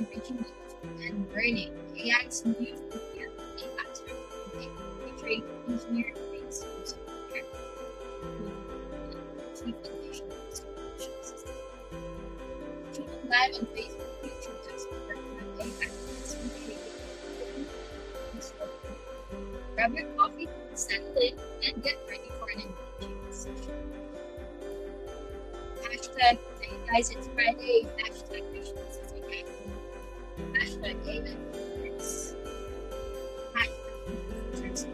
reaching and learning AI's new frontier in abstract thinking, featuring engineer-based software with key foundation of solution system. Tune in live on Facebook, YouTube to explore current AI trends and creating grab your coffee, settle in, and get ready for an engaging session. Hashtag hey guys, it's Friday. Hashtag patience is again. Hashtag AI Works. Hashtag futures.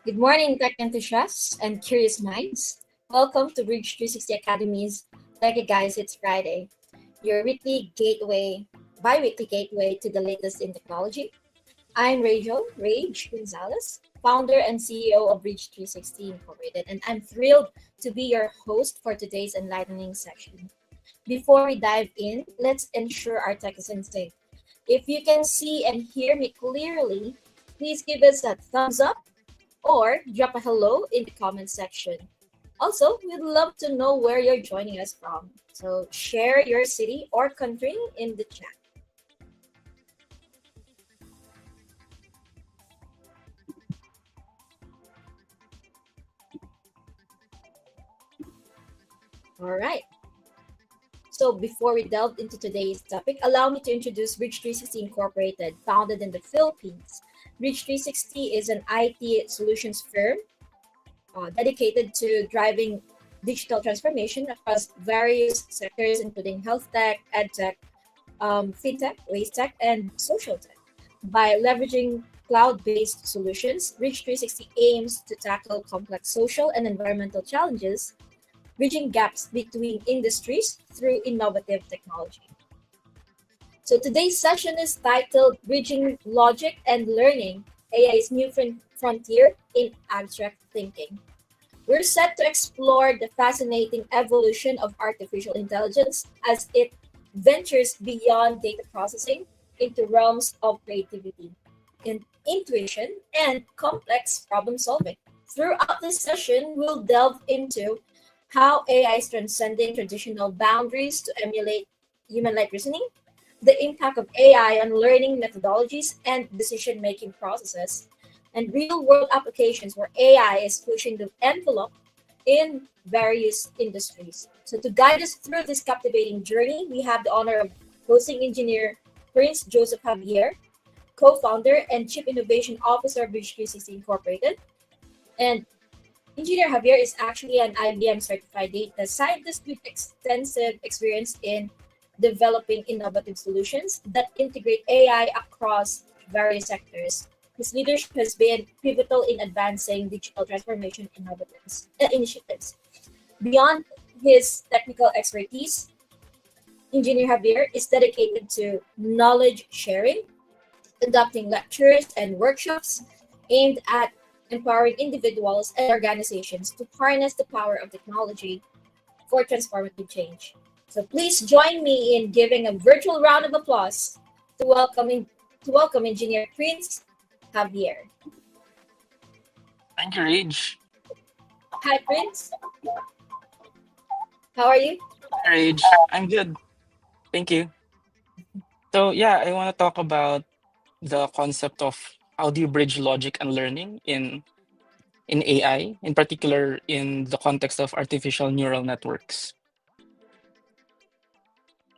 Good morning, tech enthusiasts and curious minds. Welcome to Bridge 360 Academy's Techy Guys, it's Friday, your bi-weekly gateway to the latest in technology. I'm Rachel Rage Gonzalez, founder and CEO of Bridge 360 Incorporated, and I'm thrilled to be your host for today's enlightening session. Before we dive in, let's ensure our tech is in sync. If you can see and hear me clearly, please give us a thumbs up or drop a hello in the comment section. Also, we'd love to know where you're joining us from. So share your city or country in the chat. All right. So before we delve into today's topic, allow me to introduce Bridge 360 Incorporated, founded in the Philippines. Bridge 360 is an IT solutions firm dedicated to driving digital transformation across various sectors, including health tech, ed tech, fintech, waste tech, and social tech. By leveraging cloud-based solutions, Bridge 360 aims to tackle complex social and environmental challenges, bridging gaps between industries through innovative technology. So today's session is titled Bridging Logic and Learning, AI's New Frontier in Abstract Thinking. We're set to explore the fascinating evolution of artificial intelligence as it ventures beyond data processing into realms of creativity. in intuition, and complex problem solving. Throughout this session, we'll delve into how AI is transcending traditional boundaries to emulate human like reasoning, the impact of AI on learning methodologies and decision making processes, and real world applications where AI is pushing the envelope in various industries. So, to guide us through this captivating journey, we have the honor of hosting engineer Prince Joseph Javier, co founder and Chief Innovation Officer of Bridge 360 Incorporated. And Engineer Javier is actually an IBM certified data scientist with extensive experience in developing innovative solutions that integrate AI across various sectors. His leadership has been pivotal in advancing digital transformation initiatives. Beyond his technical expertise, Engineer Javier is dedicated to knowledge sharing, conducting lectures and workshops aimed at empowering individuals and organizations to harness the power of technology for transformative change. So please join me in giving a virtual round of applause to welcome Engineer Prince Javier. Thank you, Rage. Hi Prince, how are you? Hi, Rage. I'm good. Thank you. So yeah, I want to talk about the concept of how do you bridge logic and learning in AI, in particular in the context of artificial neural networks.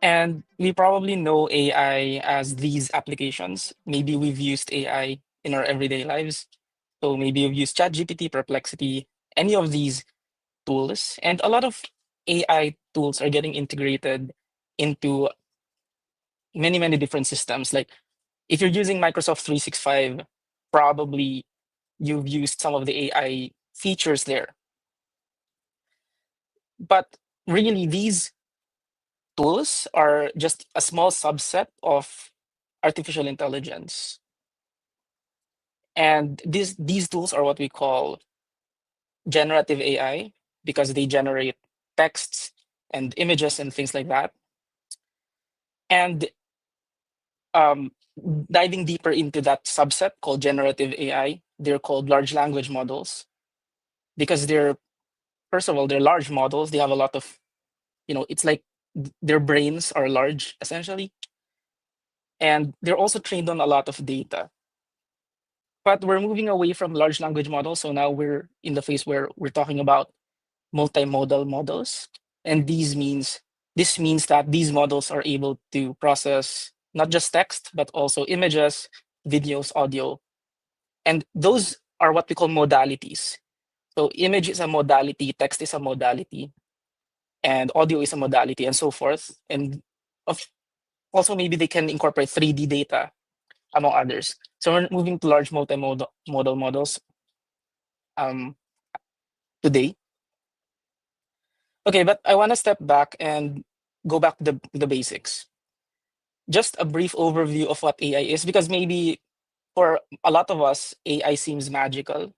And we probably know AI as these applications. Maybe we've used AI in our everyday lives. So maybe you've used ChatGPT, Perplexity, any of these tools. And a lot of AI tools are getting integrated into many different systems. Like if you're using Microsoft 365, probably you've used some of the AI features there. But really, these tools are just a small subset of artificial intelligence. And these tools are what we call generative AI because they generate texts and images and things like that. And um, diving deeper into that subset called generative AI, they're called large language models because they're, first of all, they're large models. They have a lot of, it's like their brains are large essentially. And they're also trained on a lot of data. But we're moving away from large language models. So now we're in the phase where we're talking about multimodal models. And this means that these models are able to process not just text, but also images, videos, audio. And those are what we call modalities. So image is a modality, text is a modality, and audio is a modality, and so forth. And of, also maybe they can incorporate 3D data, among others. So we're moving to large multimodal model models um, today. Okay, but I want to step back and go back to the basics. Just a brief overview of what AI is, because maybe for a lot of us, AI seems magical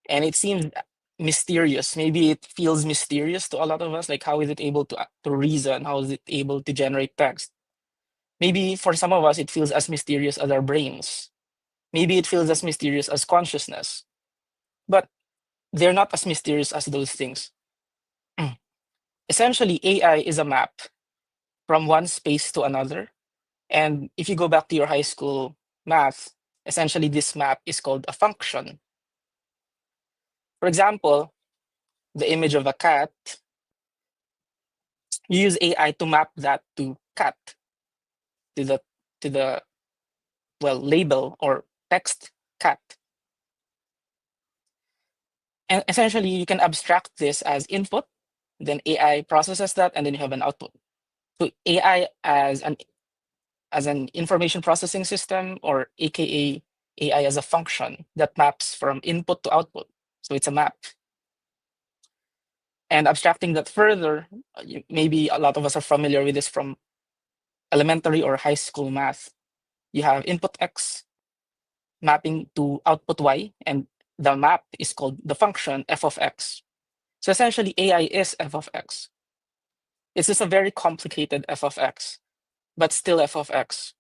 and it seems mysterious. Maybe it feels mysterious to a lot of us. Like, how is it able to reason? How is it able to generate text? Maybe for some of us, it feels as mysterious as our brains. Maybe it feels as mysterious as consciousness. But they're not as mysterious as those things. Essentially, AI is a map from one space to another. And if you go back to your high school math, essentially this map is called a function. For example, the image of a cat, you use AI to map that to cat, to the label or text cat. And essentially you can abstract this as input, then AI processes that, and then you have an output. So AI as an information processing system, or AKA AI as a function that maps from input to output. So it's a map. And abstracting that further, maybe a lot of us are familiar with this from elementary or high school math. You have input X mapping to output Y, and the map is called the function f of X. So essentially, AI is f of X. It's just a very complicated f of X, but still f of X.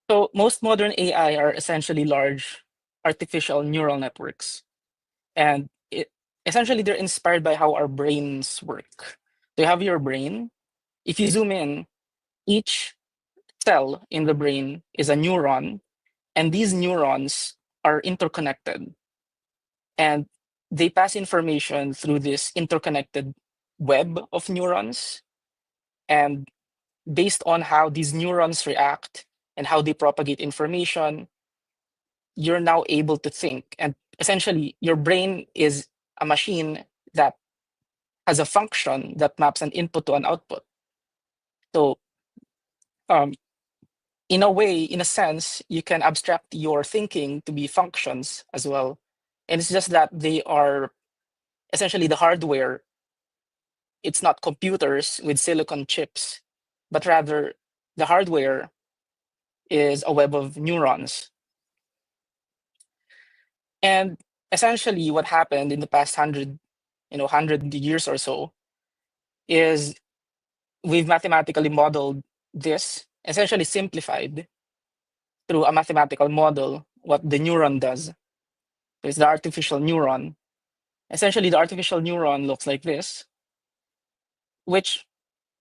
So most modern AI are essentially large artificial neural networks, and essentially they're inspired by how our brains work. So you have your brain. If you zoom in, each cell in the brain is a neuron, and these neurons are interconnected, and they pass information through this interconnected web of neurons. And based on how these neurons react and how they propagate information, you're now able to think. And essentially, your brain is a machine that has a function that maps an input to an output. So, um, in a way, in a sense, you can abstract your thinking to be functions as well. And it's just that they are essentially the hardware. It's not computers with silicon chips, but rather the hardware is a web of neurons. And essentially, what happened in the past 100 years or so is we've mathematically modeled this, essentially simplified through a mathematical model what the neuron does. So it's the artificial neuron. Essentially, the artificial neuron looks like this, which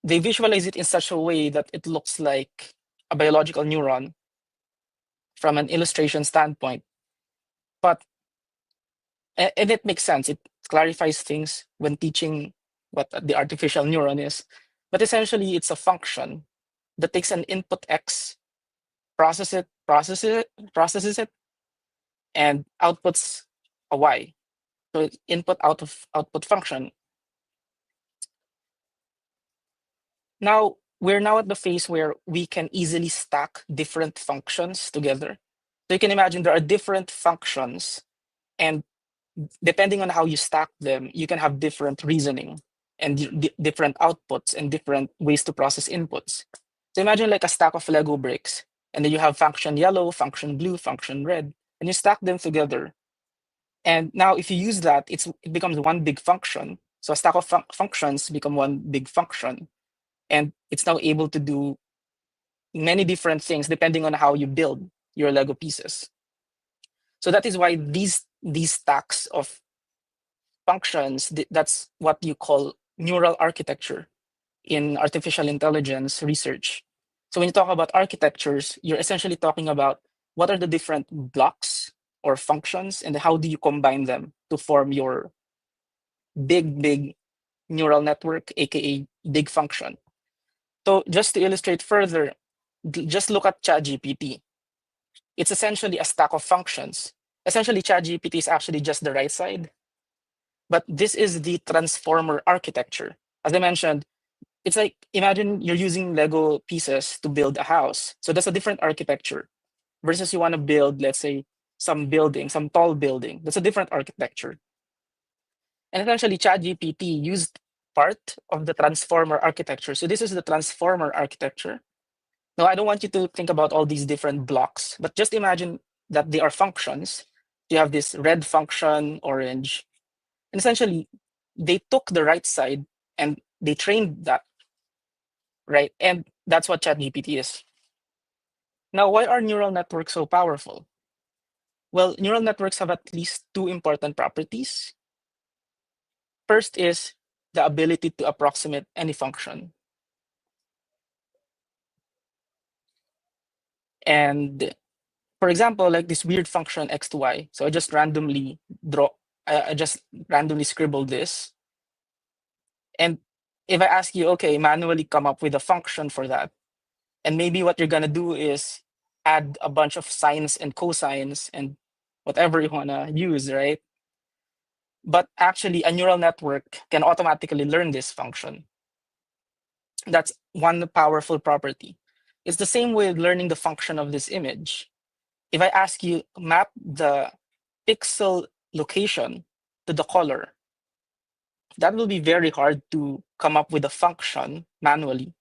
they visualize it in such a way that it looks like a biological neuron from an illustration standpoint. But and it makes sense. It clarifies things when teaching what the artificial neuron is. But essentially, it's a function that takes an input X, processes it, and outputs a Y. So it's input out of output function. Now we're now at the phase where we can easily stack different functions together. So you can imagine there are different functions, and depending on how you stack them, you can have different reasoning and different outputs and different ways to process inputs. So imagine like a stack of Lego bricks, and then you have function yellow, function blue, function red, and you stack them together. And now if you use that, it becomes one big function. So a stack of functions become one big function, and it's now able to do many different things depending on how you build your Lego pieces. So that is why these stacks of functions, that's what you call neural architecture in artificial intelligence research. So when you talk about architectures, you're essentially talking about what are the different blocks or functions and how do you combine them to form your big neural network, aka big function. So just to illustrate further, just look at ChatGPT. It's essentially a stack of functions. Essentially, ChatGPT is actually just the right side, but this is the transformer architecture. As I mentioned, it's like imagine you're using Lego pieces to build a house. So that's a different architecture versus you want to build, let's say, some building, some tall building. That's a different architecture. And essentially, ChatGPT used part of the transformer architecture. So this is the transformer architecture. Now, I don't want you to think about all these different blocks, but just imagine that they are functions. You have this red function, orange, and essentially they took the right side and they trained that, right? And that's what ChatGPT is. Now, why are neural networks so powerful? Well, neural networks have at least two important properties. First is the ability to approximate any function. And for example, like this weird function x to y. So I just randomly I just randomly scribbled this. And if I ask you, okay, manually come up with a function for that, and maybe what you're gonna do is add a bunch of sines and cosines and whatever you wanna use, right? But actually, a neural network can automatically learn this function. That's one powerful property. It's the same with learning the function of this image. If I ask you, map the pixel location to the color, that will be very hard to come up with a function manually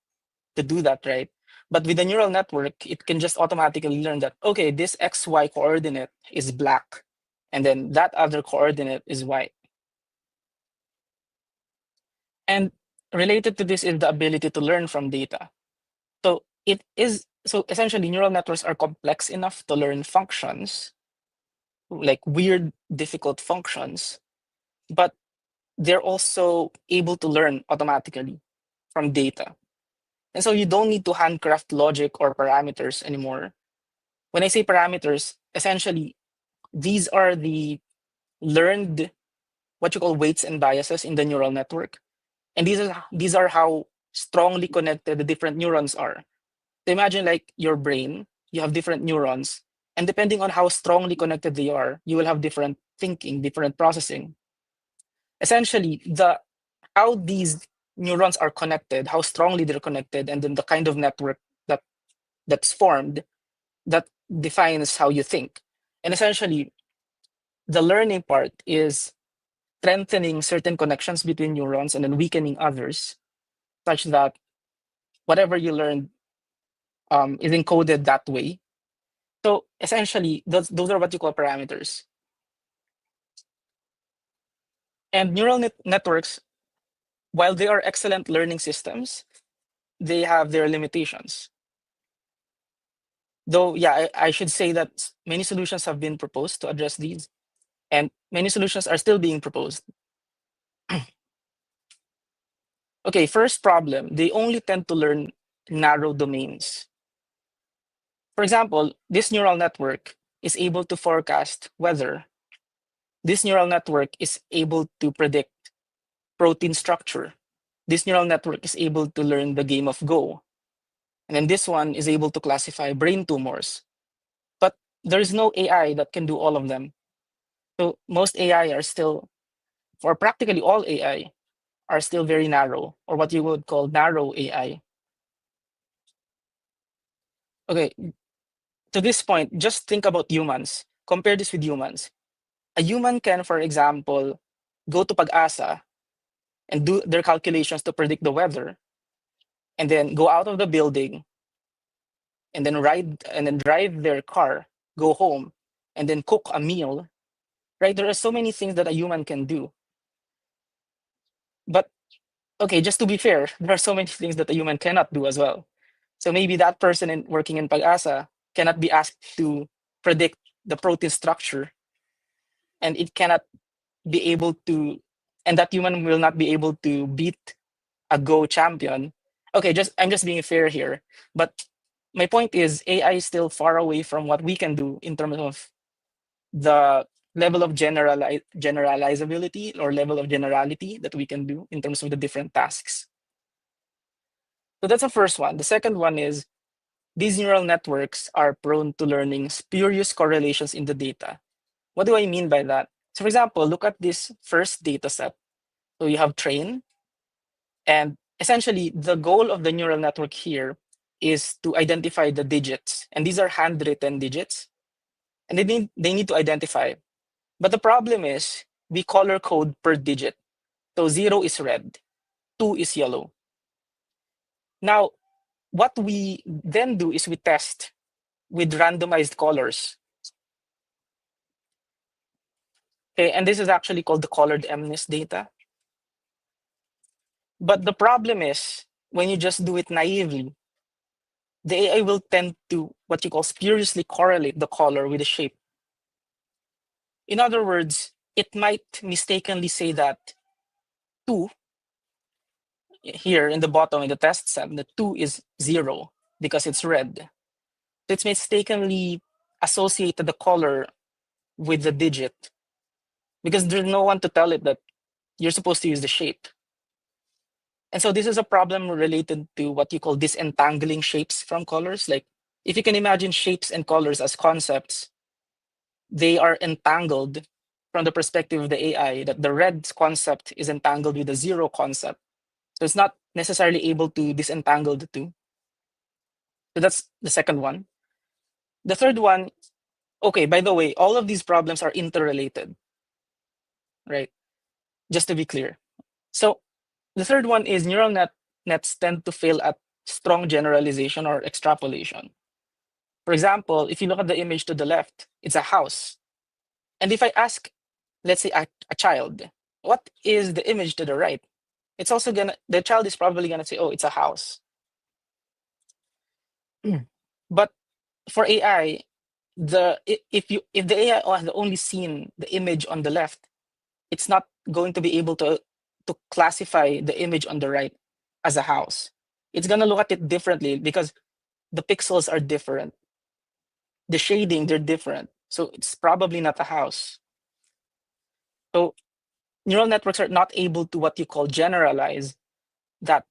to do that, right? But with a neural network, it can just automatically learn that, okay, this XY coordinate is black, and then that other coordinate is white. And related to this is the ability to learn from data. So it is So essentially, neural networks are complex enough to learn functions, like weird, difficult functions, but they're also able to learn automatically from data. And so you don't need to handcraft logic or parameters anymore. When I say parameters, essentially, these are the learned, what you call weights and biases in the neural network. And these are how strongly connected the different neurons are. So imagine like your brain, you have different neurons, and depending on how strongly connected they are, you will have different thinking, different processing. Essentially, the how these neurons are connected, how strongly they're connected, and then the kind of network that that's formed that defines how you think. And essentially, the learning part is strengthening certain connections between neurons and then weakening others, such that whatever you learned is encoded that way. So essentially, those are what you call parameters. And neural networks, while they are excellent learning systems, they have their limitations. Though, yeah, I should say that many solutions have been proposed to address these, and many solutions are still being proposed. Okay, first problem, they only tend to learn narrow domains. For example, this neural network is able to forecast weather. This neural network is able to predict protein structure. This neural network is able to learn the game of Go. And then this one is able to classify brain tumors. But there is no AI that can do all of them. So most AI are still, or practically all AI, are still very narrow, or what you would call narrow AI. Okay, to this point, just think about humans. Compare this with humans. A human can, for example, go to Pag-asa and do their calculations to predict the weather, and then go out of the building, and then ride and then drive their car, go home, and then cook a meal. Right? There are so many things that a human can do. But okay, just to be fair, there are so many things that a human cannot do as well. So maybe that person working in Pag-asa cannot be asked to predict the protein structure, and it cannot be able to, and that human will not be able to beat a Go champion. Okay, just I'm just being fair here, but my point is AI is still far away from what we can do in terms of the level of generalizability or level of generality that we can do in terms of the different tasks. So that's the first one. The second one is these neural networks are prone to learning spurious correlations in the data. What do I mean by that? So for example, look at this first data set. So you have train, and essentially the goal of the neural network here is to identify the digits. And these are handwritten digits. And they need to identify. But the problem is we color code per digit. So 0 is red, 2 is yellow. Now, what we then do is we test with randomized colors. Okay, and this is actually called the colored MNIST data. But the problem is when you just do it naively, the AI will tend to what you call spuriously correlate the color with the shape. In other words, it might mistakenly say that 2 here in the bottom in the test set, the 2 is 0 because it's red. It's mistakenly associated the color with the digit because there's no one to tell it that you're supposed to use the shape. And so this is a problem related to what you call disentangling shapes from colors. Like if you can imagine shapes and colors as concepts, they are entangled from the perspective of the AI, that the red concept is entangled with the 0 concept. So it's not necessarily able to disentangle the two. So that's the second one. The third one, okay, by the way, all of these problems are interrelated, right? Just to be clear. So the third one is nets tend to fail at strong generalization or extrapolation. For example, if you look at the image to the left, it's a house. And if I ask, let's say a child, what is the image to the right? It's also the child is probably gonna say, oh, it's a house. But for AI, if the AI has only seen the image on the left, it's not going to be able to classify the image on the right as a house. It's gonna look at it differently because the pixels are different, the shading they're different. So it's probably not a house. So neural networks are not able to what you call generalize that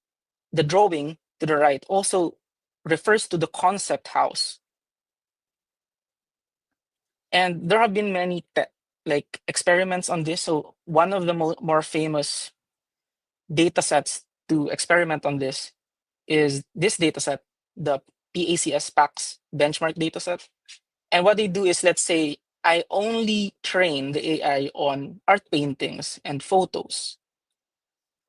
the drawing to the right also refers to the concept house. And there have been many like experiments on this. So one of the more famous data sets to experiment on this is this data set, the PACS benchmark data set. And what they do is, let's say I only train the AI on art paintings and photos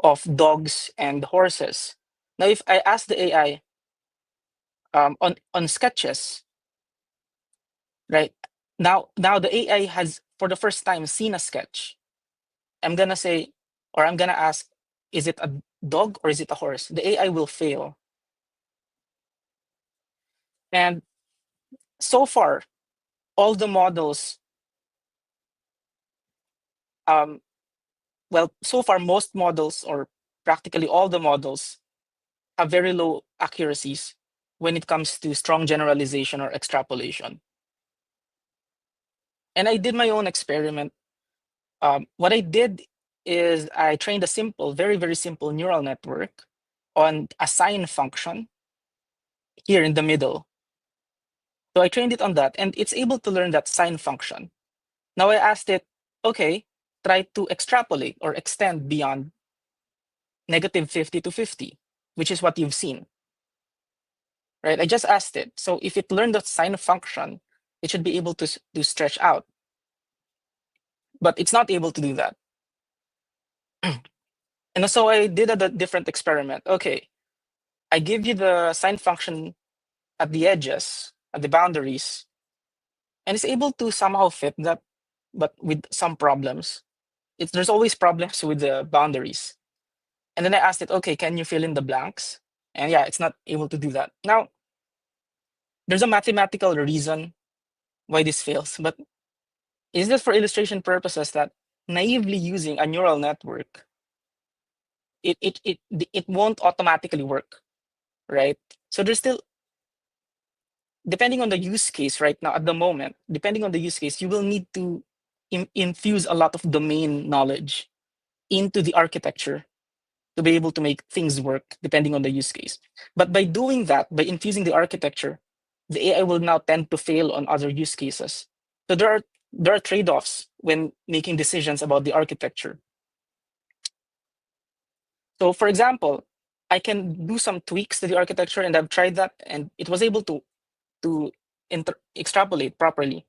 of dogs and horses. Now, if I ask the AI on sketches, right? Now the AI has for the first time seen a sketch. I'm gonna say, or I'm gonna ask, is it a dog or is it a horse? The AI will fail. And so far, all the models, um, well, so far most models or practically all the models have very low accuracies when it comes to strong generalization or extrapolation. And I did my own experiment. What I did is I trained a simple, very, very simple neural network on a sine function here in the middle. So I trained it on that, and it's able to learn that sine function. Now I asked it, okay, try to extrapolate or extend beyond -50 to 50, which is what you've seen, right? I just asked it. So if it learned the sine function, it should be able to stretch out, but it's not able to do that. And so I did a different experiment. Okay, I give you the sine function at the edges, at the boundaries, and it's able to somehow fit that, but with some problems. There's always problems with the boundaries. And then I asked it, okay, can you fill in the blanks? And yeah, it's not able to do that. Now, there's a mathematical reason why this fails, but is this for illustration purposes that naively using a neural network, it won't automatically work, right? So there's still, depending on the use case right now at the moment, depending on the use case, you will need to infuse a lot of domain knowledge into the architecture to be able to make things work depending on the use case. But by doing that, by infusing the architecture, the AI will now tend to fail on other use cases. So there are trade-offs when making decisions about the architecture. So for example, I can do some tweaks to the architecture, and I've tried that, and it was able to extrapolate properly.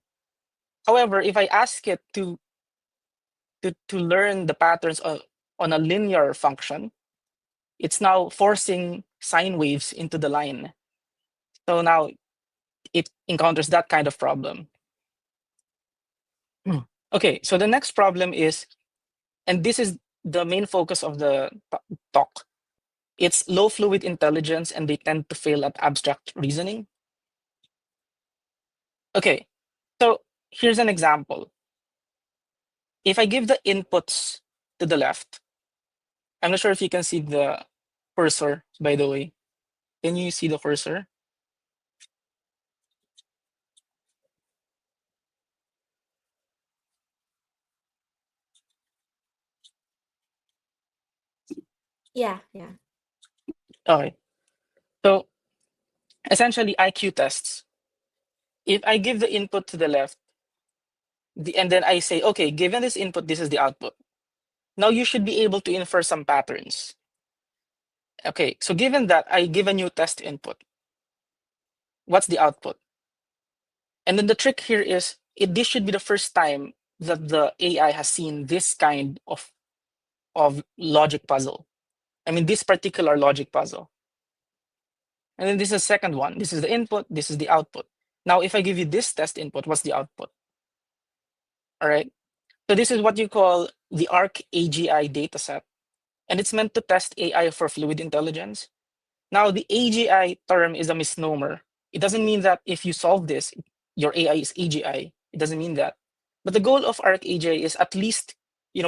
However, if I ask it to learn the patterns on a linear function, it's now forcing sine waves into the line. So now it encounters that kind of problem. Okay, so the next problem is, and this is the main focus of the talk, it's low fluid intelligence and they tend to fail at abstract reasoning. Okay, so here's an example. If I give the inputs to the left, I'm not sure if you can see the cursor, by the way. Can you see the cursor? Yeah, yeah. Okay, so essentially IQ tests. If I give the input to the left, and then I say, okay, given this input, this is the output. Now you should be able to infer some patterns. Okay, so given that, I give a new test input. What's the output? And then the trick here is, this should be the first time that the AI has seen this kind of logic puzzle. I mean, this particular logic puzzle. And then this is the second one. This is the input, this is the output. Now, if I give you this test input, what's the output? All right. So this is what you call the ARC AGI dataset. And it's meant to test AI for fluid intelligence. Now, the AGI term is a misnomer. It doesn't mean that if you solve this, your AI is AGI. It doesn't mean that. But the goal of ArcAGI is at least,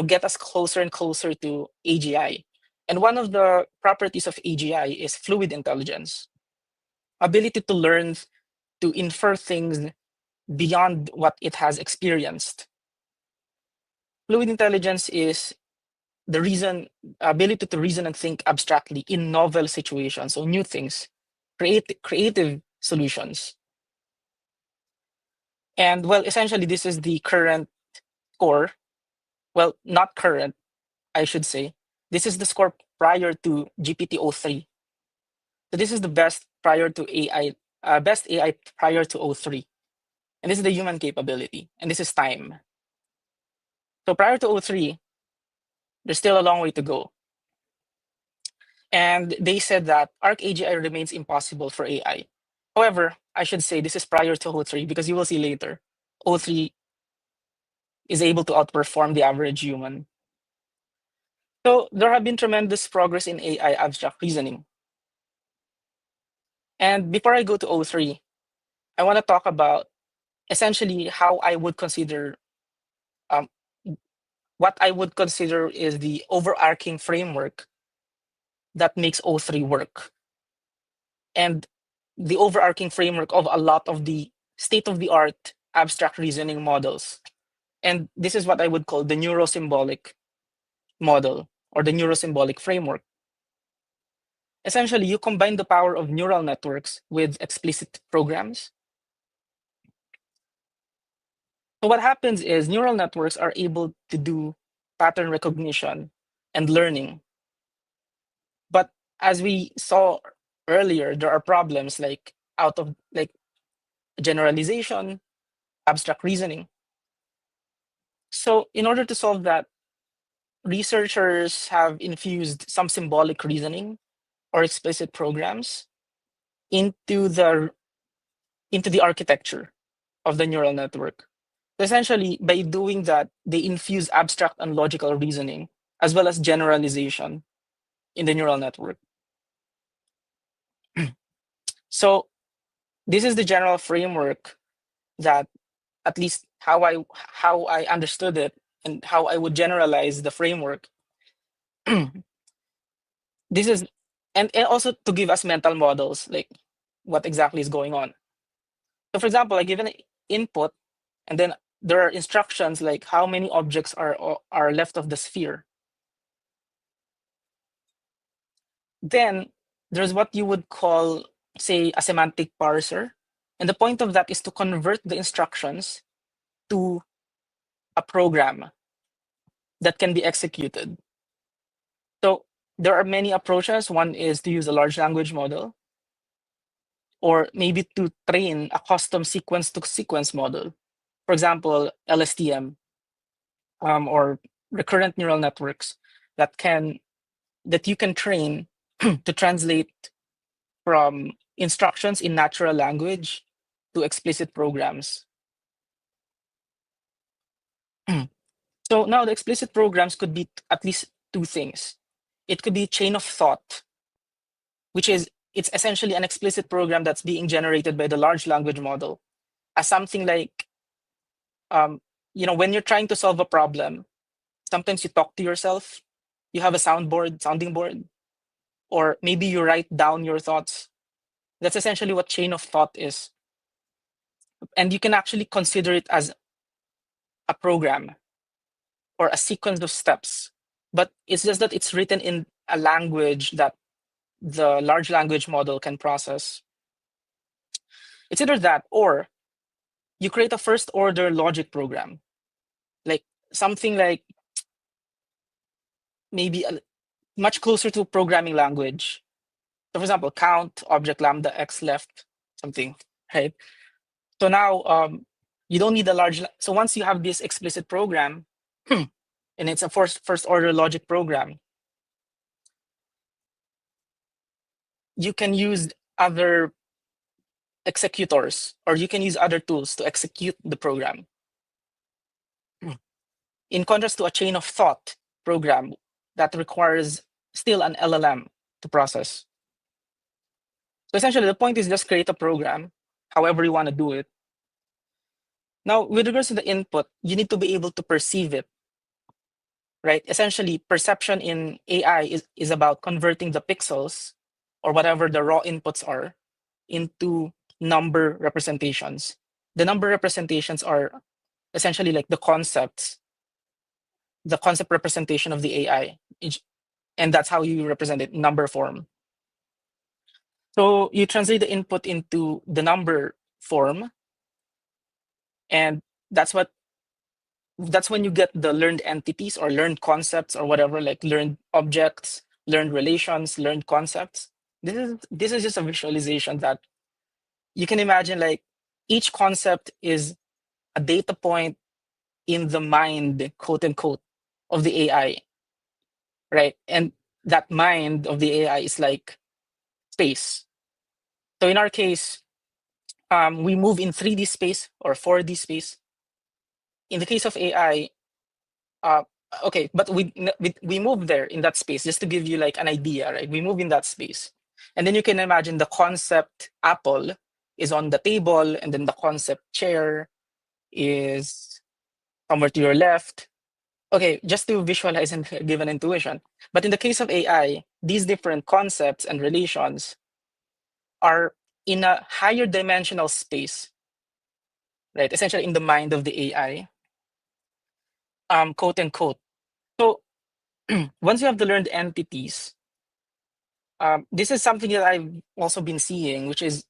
get us closer and closer to AGI. And one of the properties of AGI is fluid intelligence, ability to learn, to infer things beyond what it has experienced. Fluid intelligence is the reason ability to reason and think abstractly in novel situations, so new things, creative solutions. And well, essentially, this is the current score. Well, not current, I should say. This is the score prior to GPT-o3. So this is the best prior to AI, best AI prior to o3. And this is the human capability. And this is time. So prior to o3, there's still a long way to go. And they said that ArcAGI remains impossible for AI. However, I should say this is prior to o3 because you will see later, o3 is able to outperform the average human. So there have been tremendous progress in AI abstract reasoning. And before I go to o3, I want to talk about essentially how I would consider um, what I would consider is the overarching framework that makes o3 work. And the overarching framework of a lot of the state-of-the-art abstract reasoning models. And this is what I would call the neurosymbolic model or the neurosymbolic framework. Essentially, you combine the power of neural networks with explicit programs. So what happens is neural networks are able to do pattern recognition and learning. But as we saw earlier, there are problems like out of like generalization, abstract reasoning. So in order to solve that, researchers have infused some symbolic reasoning or explicit programs into the architecture of the neural network. Essentially, by doing that, they infuse abstract and logical reasoning as well as generalization in the neural network. So this is the general framework that at least how I understood it and how I would generalize the framework. This is and also to give us mental models like what exactly is going on. So for example, I give an input and then there are instructions like how many objects are left of the sphere. Then there's what you would call, say, a semantic parser. And the point of that is to convert the instructions to a program that can be executed. So there are many approaches. One is to use a large language model, or maybe to train a custom sequence to sequence model. For example, LSTM, or recurrent neural networks that you can train to translate from instructions in natural language to explicit programs. So now the explicit programs could be at least two things. It could be chain of thought, which is it's essentially an explicit program that's being generated by the large language model as something like, when you're trying to solve a problem, sometimes you talk to yourself, you have a sounding board, or maybe you write down your thoughts. That's essentially what chain of thought is. And you can actually consider it as a program or a sequence of steps. But it's just that it's written in a language that the large language model can process. It's either that or you create a first order logic program, like something like maybe much closer to programming language. So for example, count, object lambda, x left, something, right? So now you don't need a large, so once you have this explicit program, and it's a first order logic program, you can use other executors or you can use other tools to execute the program. In contrast to a chain of thought program that requires still an LLM to process. So essentially, the point is just create a program, however you want to do it. Now, with regards to the input, you need to be able to perceive it, right? Essentially, perception in AI is about converting the pixels or whatever the raw inputs are into number representations. The number representations are essentially like the concept representation of the AI. And that's how you represent it, number form. So you translate the input into the number form, and that's what that's when you get the learned entities or learned concepts or whatever, like learned objects, learned relations, learned concepts. This is just a visualization that you can imagine, like each concept is a data point in the mind, quote unquote, of the AI, right? And that mind of the AI is like space. So in our case, we move in 3D space or 4D space. In the case of AI, uh, okay, but we move there in that space just to give you like an idea, right? We move in that space, and then you can imagine the concept apple is on the table, and then the concept chair is somewhere to your left. Okay, just to visualize and give an intuition. But in the case of AI, these different concepts and relations are in a higher dimensional space, right? Essentially in the mind of the AI, quote unquote. So once you have the learned entities, this is something that I've also been seeing, which is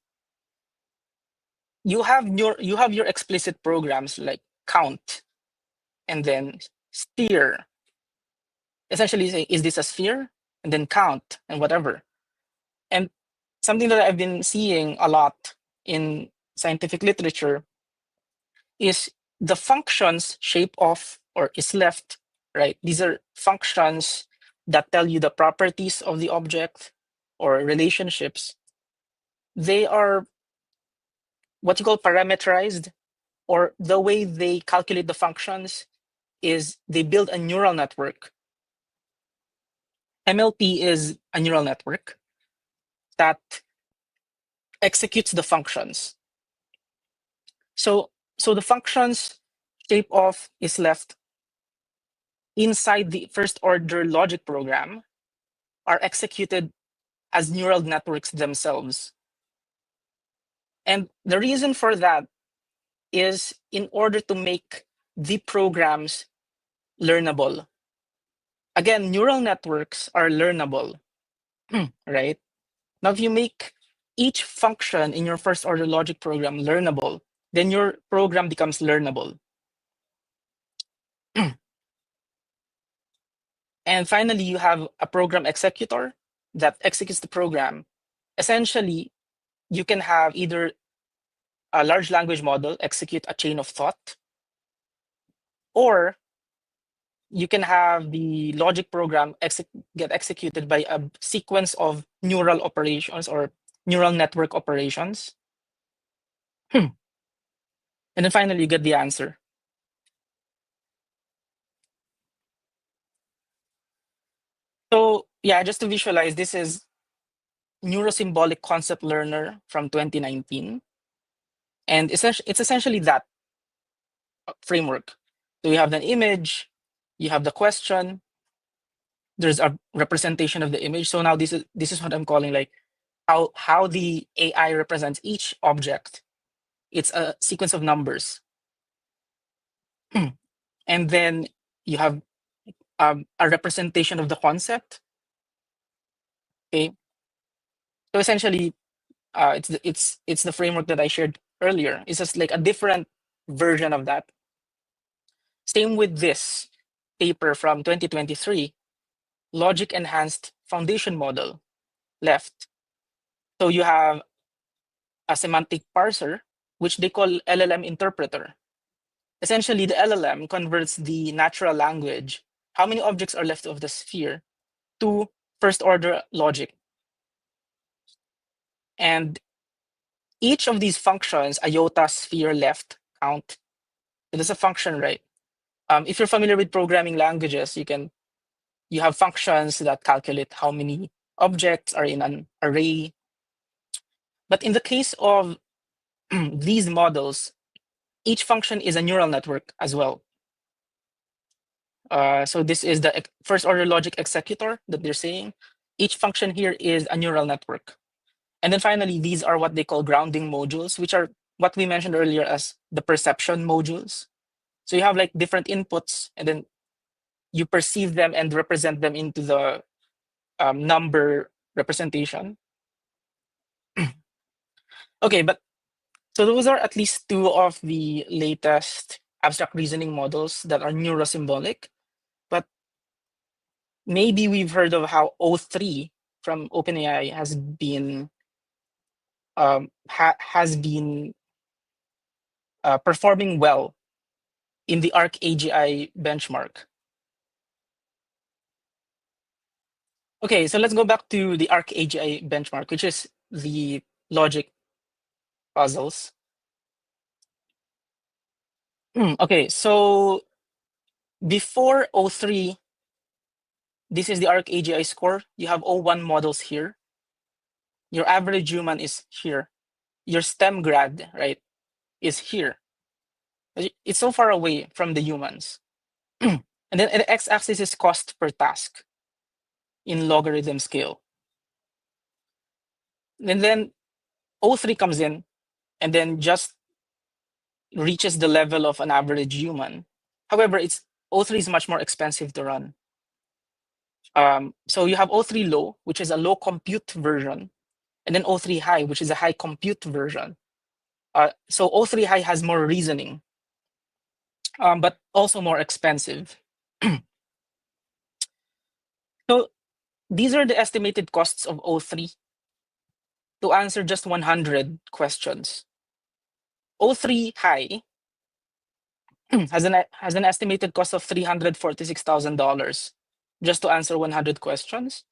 you have your explicit programs like count and then steer. Essentially, say, is this a sphere? And then count and whatever. And something that I've been seeing a lot in scientific literature is the functions shape of or is left, right? These are functions that tell you the properties of the object or relationships. They are what you call parameterized, or the way they calculate the functions is they build a neural network. MLP is a neural network that executes the functions. So the functions shape of is left inside the first order logic program are executed as neural networks themselves. And the reason for that is in order to make the programs learnable. Again, neural networks are learnable, right? Now, if you make each function in your first order logic program learnable, then your program becomes learnable. And finally, you have a program executor that executes the program. Essentially, you can have either a large language model execute a chain of thought, or you can have the logic program get executed by a sequence of neural operations or neural network operations. And then finally, you get the answer. So yeah, just to visualize, this is Neurosymbolic Concept Learner from 2019. And it's essentially that framework. So you have an image, you have the question, there's a representation of the image. So now this is what I'm calling like how the AI represents each object. It's a sequence of numbers. And then you have a representation of the concept. Okay. So essentially, it's the framework that I shared earlier. It's just like a different version of that. Same with this paper from 2023, logic enhanced foundation model left. So you have a semantic parser, which they call LLM interpreter. Essentially, the LLM converts the natural language, how many objects are left of the sphere, to first order logic. And each of these functions, iota, sphere, left, count, it is a function, right? If you're familiar with programming languages, you have functions that calculate how many objects are in an array. But in the case of these models, each function is a neural network as well. So this is the first order logic executor that they're saying. Each function here is a neural network. And then finally, these are what they call grounding modules, which are what we mentioned earlier as the perception modules. So you have like different inputs, and then you perceive them and represent them into the number representation. Okay, but so those are at least two of the latest abstract reasoning models that are neurosymbolic. But maybe we've heard of how O3 from OpenAI has been performing well in the ArcAGI benchmark. Okay, so let's go back to the ArcAGI benchmark, which is the logic puzzles. Okay, so before O3, this is the ArcAGI score. You have O1 models here. Your average human is here. Your STEM grad, right, is here. It's so far away from the humans. And then the x-axis is cost per task in logarithm scale. And then O3 comes in and then just reaches the level of an average human. However, O3 is much more expensive to run. So you have O3 low, which is a low compute version, and then O3 high, which is a high compute version. So O3 high has more reasoning, but also more expensive. So these are the estimated costs of O3 to answer just 100 questions. O3 high has an estimated cost of $346,000 just to answer 100 questions.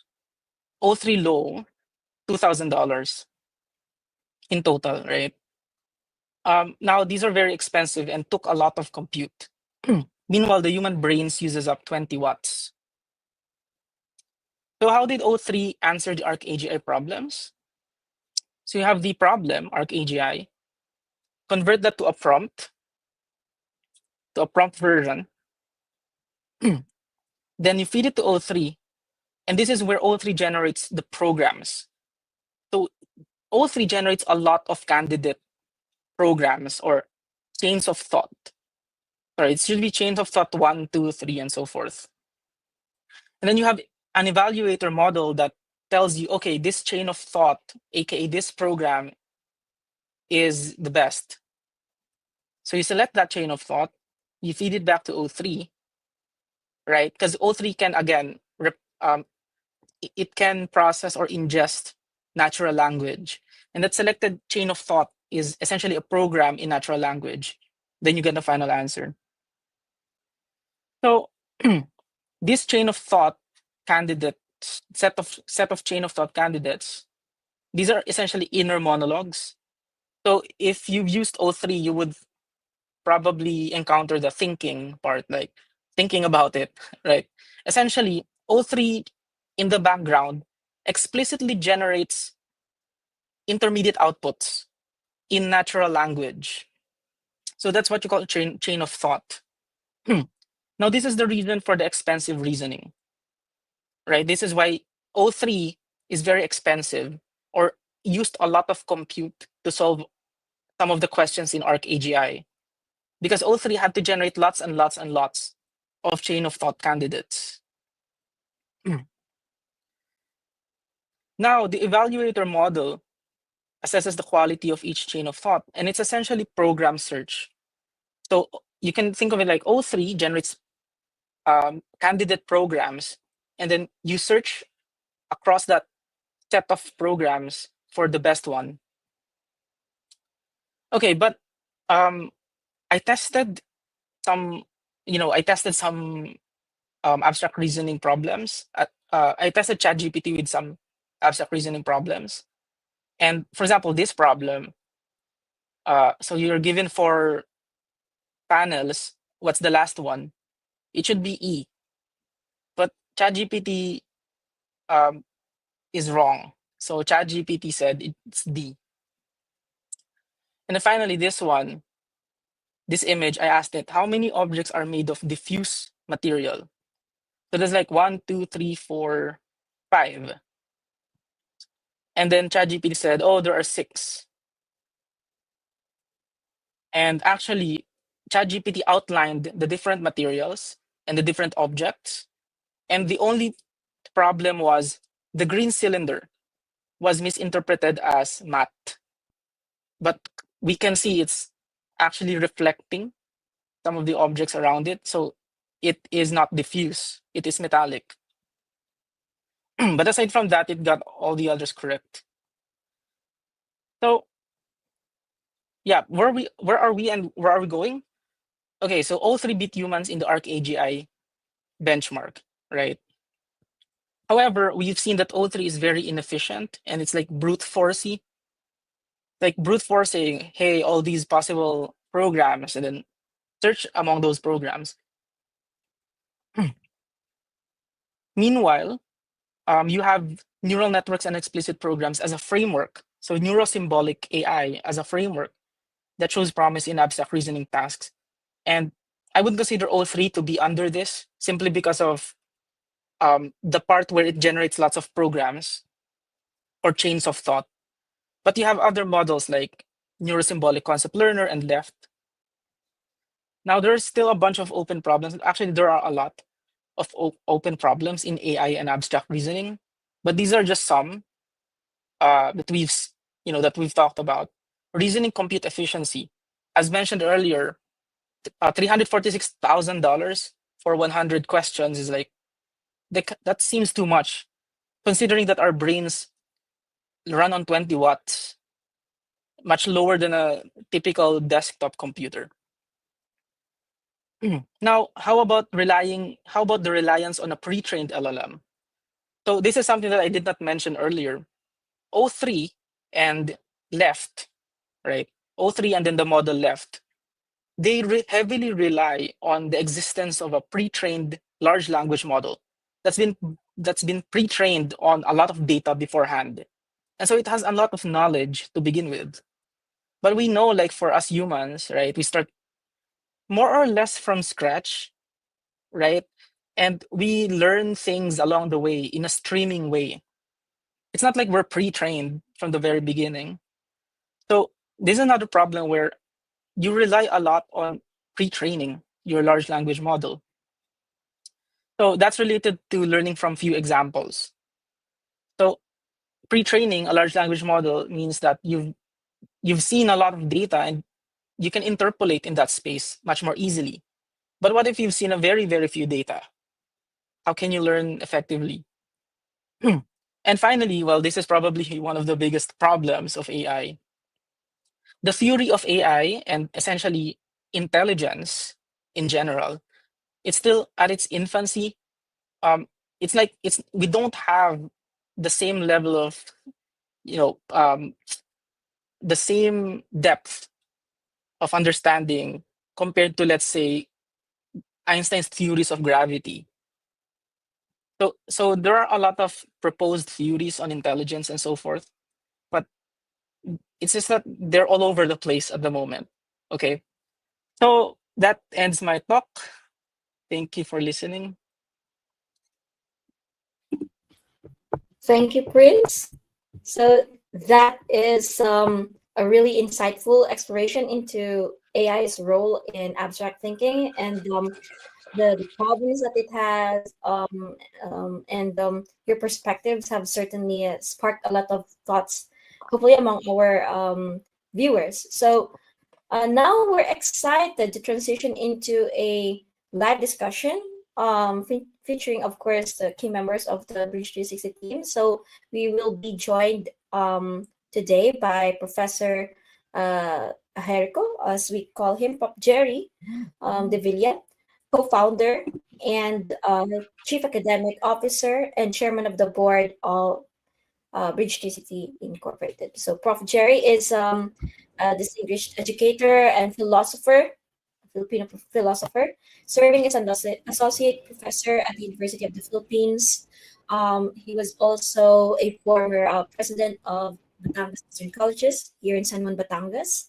O3 low, $2,000 in total, right? Now these are very expensive and took a lot of compute. Meanwhile, the human brains uses up 20 watts. So how did O3 answer the ArcAGI problems? So you have the problem, ArcAGI, convert that to a prompt version. Then you feed it to O3, and this is where O3 generates the programs. So O3 generates a lot of candidate programs or chains of thought. Sorry, it should be chains of thought 1, 2, 3, and so forth. And then you have an evaluator model that tells you, okay, this chain of thought, aka this program, is the best. So you select that chain of thought, you feed it back to O3, right? Because O3 can, again, it can process or ingest natural language. And that selected chain of thought is essentially a program in natural language. Then you get the final answer. So this chain of thought candidates, set of chain of thought candidates, these are essentially inner monologues. So if you've used O3, you would probably encounter the thinking part, like thinking about it, right? Essentially, O3 in the background explicitly generates intermediate outputs in natural language. So that's what you call chain of thought. Now, this is the reason for the expensive reasoning, right? This is why O3 is very expensive or used a lot of compute to solve some of the questions in ArcAGI, because O3 had to generate lots and lots and lots of chain of thought candidates. Now, the evaluator model assesses the quality of each chain of thought, and it's essentially program search. So you can think of it like O3 generates candidate programs, and then you search across that set of programs for the best one. Okay, but I tested some, I tested some abstract reasoning problems. I tested ChatGPT with some abstract reasoning problems. And for example, this problem, so you're given for panels, what's the last one? It should be E. But ChatGPT is wrong. So ChatGPT said it's D. And then finally, this image, I asked it, how many objects are made of diffuse material? So there's like one, two, three, four, five. And then ChatGPT said, oh, there are six. And actually, ChatGPT outlined the different materials and the different objects. And the only problem was the green cylinder was misinterpreted as matte. But we can see it's actually reflecting some of the objects around it. So it is not diffuse, it is metallic. But aside from that, it got all the others correct. So yeah, where are we and where are we going? Okay, so all three beat humans in the ARC AGI benchmark, right? However, we've seen that O3 is very inefficient and it's like brute forcey, like brute forcing, hey, all these possible programs and then search among those programs. Meanwhile, you have neural networks and explicit programs as a framework. So neurosymbolic AI as a framework that shows promise in abstract reasoning tasks. And I would consider all three to be under this simply because of the part where it generates lots of programs or chains of thought. But you have other models like neurosymbolic concept learner and left. Now there's still a bunch of open problems. Actually, there are a lot of open problems in AI and abstract reasoning, but these are just some that that we've talked about. Reasoning compute efficiency, as mentioned earlier, $346,000 for 100 questions is like that seems too much, considering that our brains run on 20 watts, much lower than a typical desktop computer. Now, how about the reliance on a pre-trained LLM? So this is something that I did not mention earlier. O3 and left, right? O3 and then the model left. They heavily rely on the existence of a pre-trained large language model that's been pre-trained on a lot of data beforehand. And so it has a lot of knowledge to begin with. But we know, like for us humans, right, we start more or less from scratch, right? And we learn things along the way in a streaming way. It's not like we're pre-trained from the very beginning. So this is another problem where you rely a lot on pre-training your large language model. So that's related to learning from few examples. So pre-training a large language model means that you've seen a lot of data and you can interpolate in that space much more easily. But what if you've seen a very, very few data? How can you learn effectively? And finally, well, this is probably one of the biggest problems of AI. The theory of AI and essentially intelligence in general, it's still at its infancy. Um, it's like we don't have the same level of, you know, the same depth of understanding compared to, let's say, Einstein's theories of gravity. So there are a lot of proposed theories on intelligence and so forth, but it's just that they're all over the place at the moment. Okay. So that ends my talk. Thank you for listening. Thank you, Prince. So that is a really insightful exploration into AI's role in abstract thinking and the problems that it has, and your perspectives have certainly sparked a lot of thoughts, hopefully among our viewers. So now we're excited to transition into a live discussion, featuring, of course, the key members of the Bridge 360 team. So we will be joined today by Professor Jericho, as we call him, Pop Jerry De Villa, co-founder and chief academic officer and chairman of the board of Bridge 360 Incorporated. So Prof. Jerry is a distinguished educator and philosopher, Filipino philosopher, serving as an associate professor at the University of the Philippines. He was also a former president of Batangas Eastern Colleges here in San Juan, Batangas.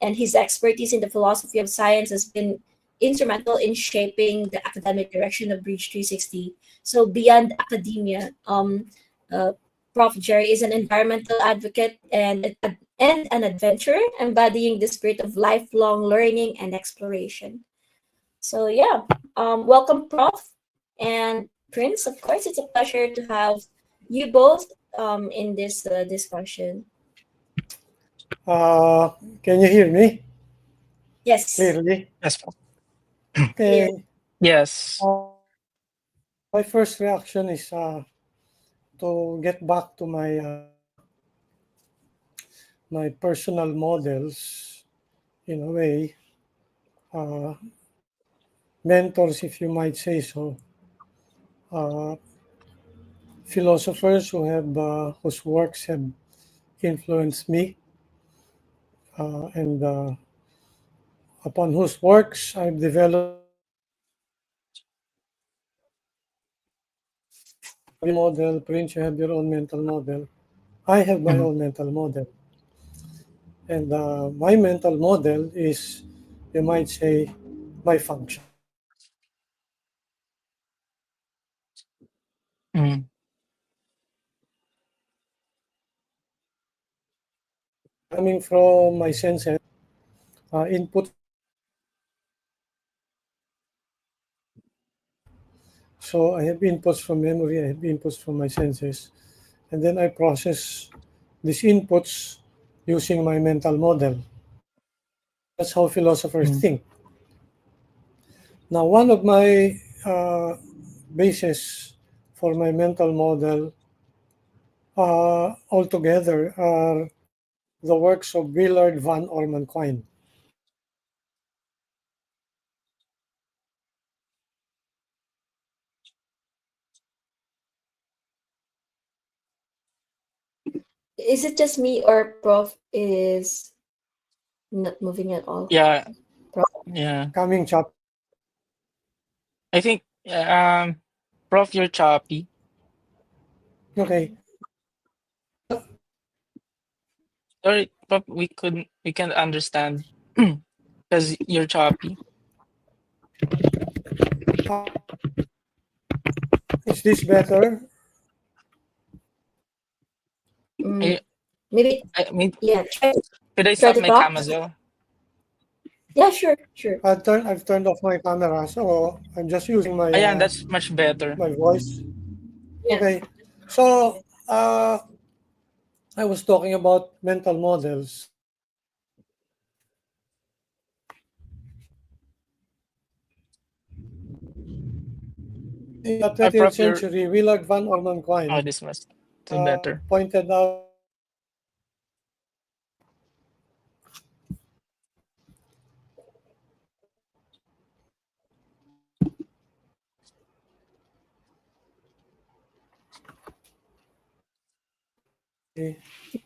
And his expertise in the philosophy of science has been instrumental in shaping the academic direction of Bridge 360. So beyond academia, uh, Prof. Jerry is an environmental advocate and an adventurer, embodying the spirit of lifelong learning and exploration. So yeah, welcome, Prof. And Prince. Of course, it's a pleasure to have you both in this discussion. Can you hear me Yes, clearly? Yes, Prof. clear. Okay. Yes. My first reaction is to get back to my personal models in a way, uh, mentors, if you might say so, uh, philosophers whose works have influenced me, and upon whose works I've developed model. Prince, you have your own mental model. I have my Mhm. own mental model. And my mental model is, you might say, my function. Mhm. Coming from my senses, input. So I have inputs from memory, I have inputs from my senses, and then I process these inputs using my mental model. That's how philosophers Mhm. think. Now, one of my bases for my mental model altogether are the works of Willard van Orman. Is it just me or Prof is not moving at all? Yeah. Prof. Yeah. Coming chapter. I think Prof, you're choppy. Okay. Sorry, Prof, we can't understand because you're choppy. Uh, is this better? Mm, I maybe I mean, yeah. could I Try stop to my talk. cam as well? Yeah, sure, sure. I've turned off my camera, so I'm just using Ayan, that's much better. my voice. Yeah. Okay. So I was talking about mental models. In the Prof, 20th you're century, Willard van oh, Orman this is better. pointed out.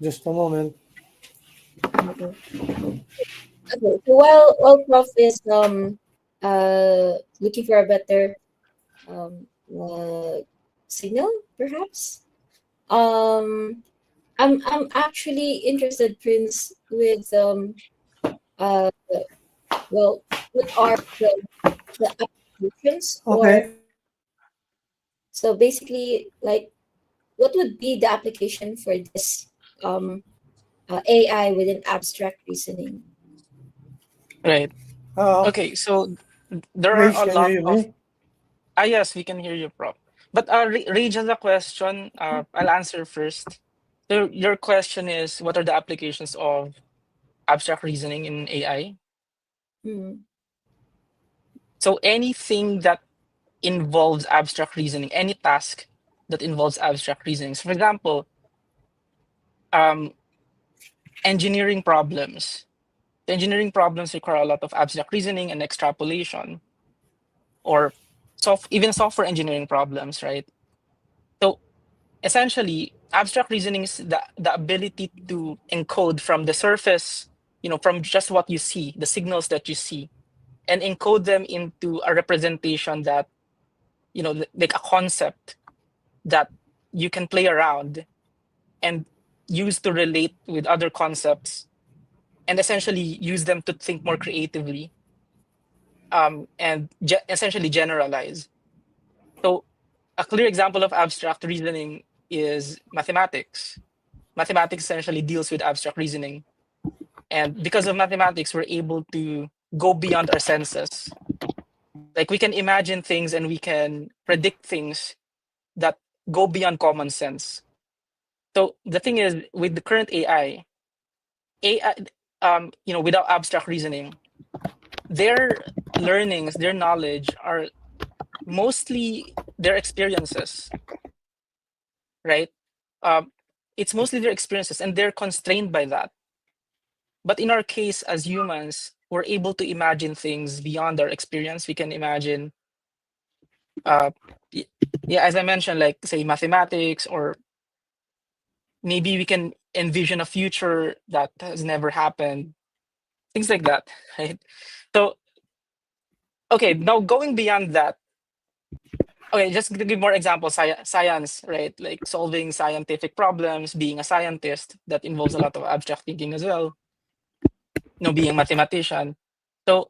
Just a moment. Okay. Okay. So while Prof is looking for a better um signal, perhaps. I'm actually interested, Prince, with uh well, what are the applications or Okay. so basically like what would be the application for this um AI within abstract reasoning? Right. Uh, Okay, so there are Rage, a can you lot hear of me? yes, we can hear you, Prof. But Rage has a question. I'll answer first. So your question is, what are the applications of abstract reasoning in AI? Mm, So anything that involves abstract reasoning, any task that involves abstract reasoning. So for example, um, engineering problems. The engineering problems require a lot of abstract reasoning and extrapolation, or even software engineering problems, right? So essentially, abstract reasoning is the ability to encode from the surface, from just what you see, the signals that you see, and encode them into a representation that, like a concept that you can play around and use to relate with other concepts and essentially use them to think more creatively, and essentially generalize. So a clear example of abstract reasoning is mathematics. Mathematics essentially deals with abstract reasoning. And because of mathematics, we're able to go beyond our senses. Like we can imagine things and we can predict things that go beyond common sense. So the thing is, with the current AI, without abstract reasoning, their learnings, their knowledge are mostly their experiences, right? Um, it's mostly their experiences, and they're constrained by that. But in our case, as humans, we're able to imagine things beyond our experience. We can imagine, uh, y- yeah, as I mentioned, like say mathematics, or maybe we can envision a future that has never happened, things like that, right? So, okay, now going beyond that, okay, just to give more examples, science, right? Like solving scientific problems, being a scientist, that involves a lot of abstract thinking as well, being a mathematician. So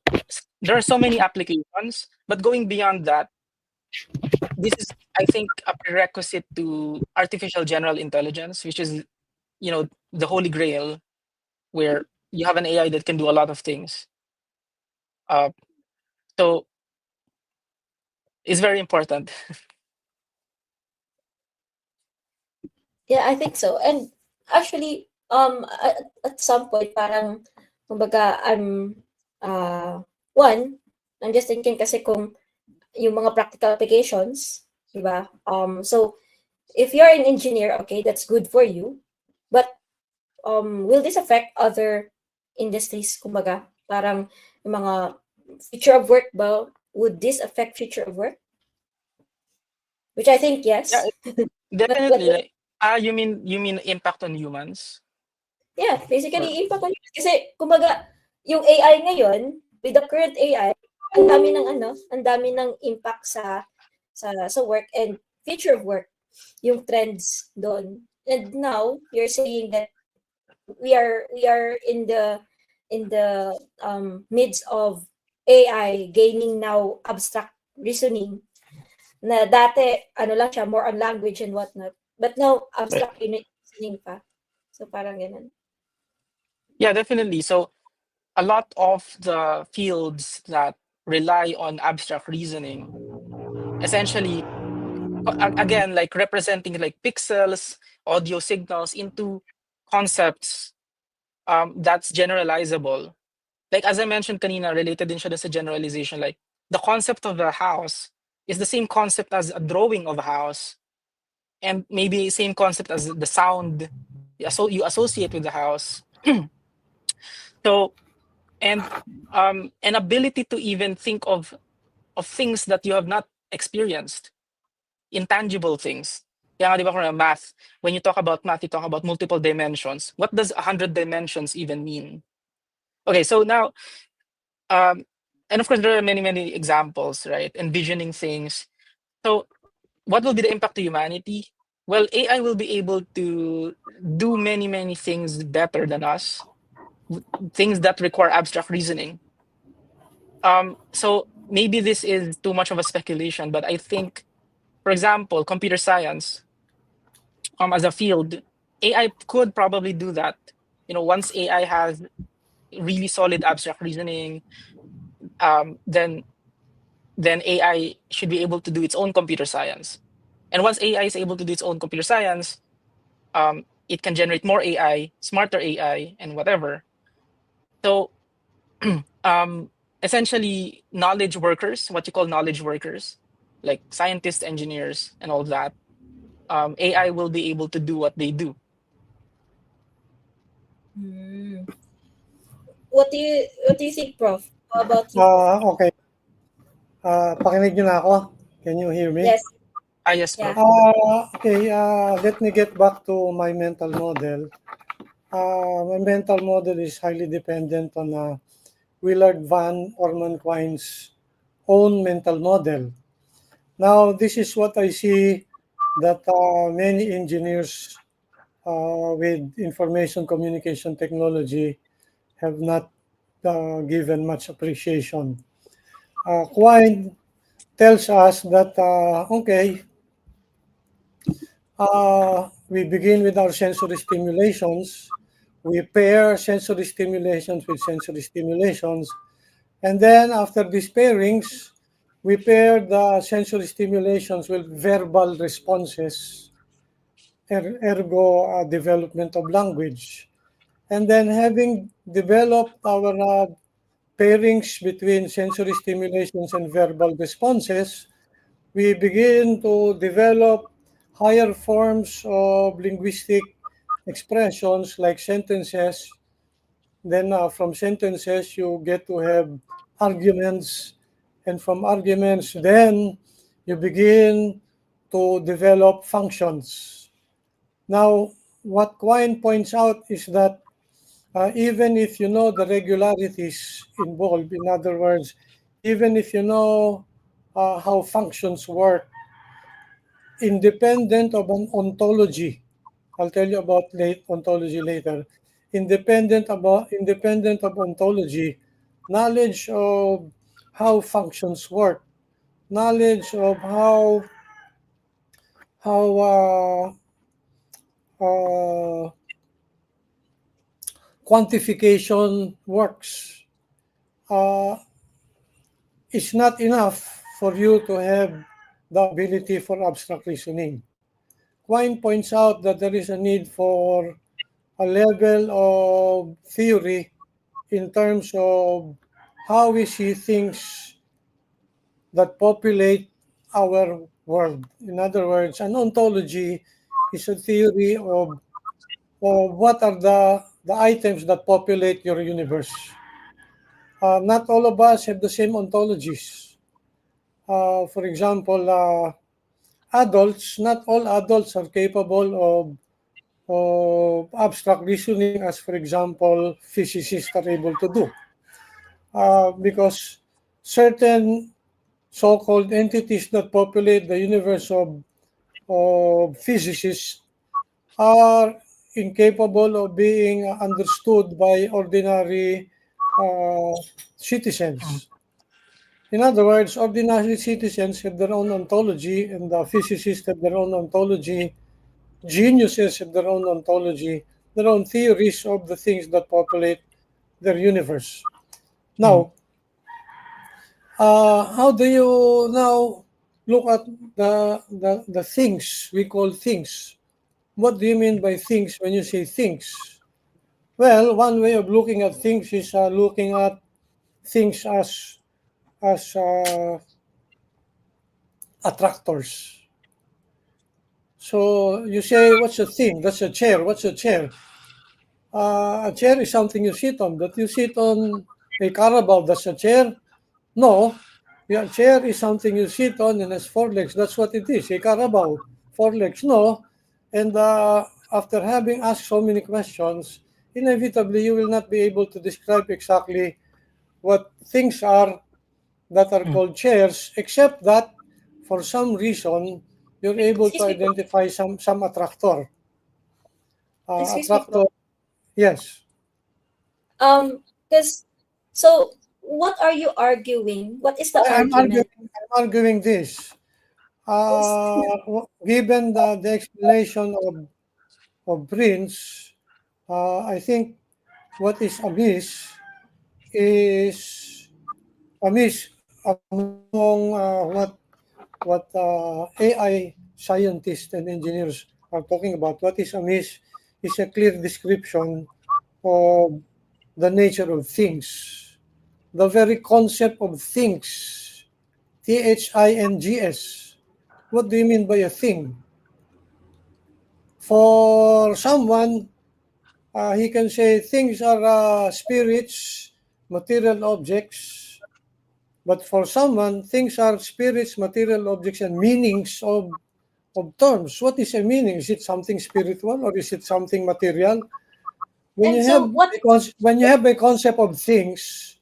there are so many applications, but going beyond that, this is, I think, a prerequisite to artificial general intelligence, which is, the holy grail, where you have an AI that can do a lot of things. Uh, so it's very important. Yeah, I think so. And actually, at some point, parang, kumbaga, one, I'm just thinking kasi kung yung mga practical applications, di ba? So, if you're an engineer, okay, that's good for you. But, will this affect other industries? Kumbaga, parang yung mga future of work ba? Would this affect future of work? Which I think Yeah, yes. But definitely. Like, you mean impact on humans, yeah, or basically impact on yun. Kasi kumbaga yung AI ngayon, with the current AI, ang dami ng impact sa work and future of work, yung trends doon. And now you're saying that we are in the midst of AI gaining now abstract reasoning na dati ano lang siya more on language and whatnot. But now right? abstract reasoning pa. So parang ganun. Yeah, definitely. So a lot of the fields that rely on abstract reasoning, essentially, again, like representing like pixels, audio signals into concepts, that's generalizable. Like as I mentioned kanina, related din siya dun sa generalization. Like the concept of a house is the same concept as a drawing of a house, and maybe same concept as the sound you associate with the house. So, and an ability to even think of things that you have not experienced, intangible things. Kaya nga, di ba, kung math, when you talk about math, you talk about multiple dimensions. What does 100 dimensions even mean? Okay, so now, and of course, there are many, many examples, right? Envisioning things. So, what will be the impact to humanity? Well, AI will be able to do many, many things better than us, things that require abstract reasoning. So maybe this is too much of a speculation, but I think, for example, computer science, as a field, AI could probably do that. Once AI has really solid abstract reasoning, then AI should be able to do its own computer science. And once AI is able to do its own computer science, it can generate more AI, smarter AI, and whatever. So, essentially, knowledge workers, what you call knowledge workers, like scientists, engineers, and all that, AI will be able to do what they do. Hmm. What do you think, Prof? How about you, Prof? Okay. Pakinig niyo na ako. Can you hear me? Yes, Ah, yes, yeah. Prof. Okay, let me get back to my mental model. My mental model is highly dependent on Willard Van Orman-Quine's own mental model. Now, this is what I see that many engineers with information communication technology have not given much appreciation. Quine tells us that, okay, we begin with our sensory stimulations. We pair sensory stimulations with sensory stimulations. And then after these pairings, we pair the sensory stimulations with verbal responses, ergo development of language. And then having developed our pairings between sensory stimulations and verbal responses, we begin to develop higher forms of linguistic expressions like sentences. Then from sentences, you get to have arguments. And from arguments, then you begin to develop functions. Now, what Quine points out is that even if you know the regularities involved, in other words, even if you know how functions work, independent of an ontology, I'll tell you about ontology later. Independent of ontology, knowledge of how functions work, knowledge of how uh, quantification works uh, is not enough for you to have the ability for abstract reasoning. Quine points out that there is a need for a level of theory in terms of how we see things that populate our world. In other words, an ontology is a theory of what are the items that populate your universe. Not all of us have the same ontologies. For example, adults, not all adults are capable of abstract reasoning as, for example, physicists are able to do. Because certain so-called entities that populate the universe of physicists are incapable of being understood by ordinary citizens. In other words, ordinary citizens have their own ontology, and the physicists have their own ontology. Geniuses have their own ontology, their own theories of the things that populate their universe. Mm. Now, how do you now look at the things we call things? What do you mean by things when you say things? Well, one way of looking at things is looking at things as attractors. So you say, what's a thing? That's a chair. What's a chair? A chair is something you sit on. That you sit on a carabao, that's a chair? No. A chair is something you sit on and has four legs. That's what it is. A carabao, four legs. No. And after having asked so many questions, inevitably you will not be able to describe exactly what things are that are Mm. called chairs, except that for some reason you're able to Excuse me, identify some attractor. excuse me, Attractor, Flo. yes. Because so what are you arguing? What is the I'm argument? arguing this. Yes. Given the explanation of Prince, I think what is is amiss among what AI scientists and engineers are talking about. What is amiss is a clear description of the nature of things. The very concept of things, THINGS. What do you mean by a thing? For someone, he can say things are spirits, material objects. But for someone, things are spirits, material objects, and meanings of terms. What is a meaning? Is it something spiritual or is it something material? When And you have so what when you have a concept of things,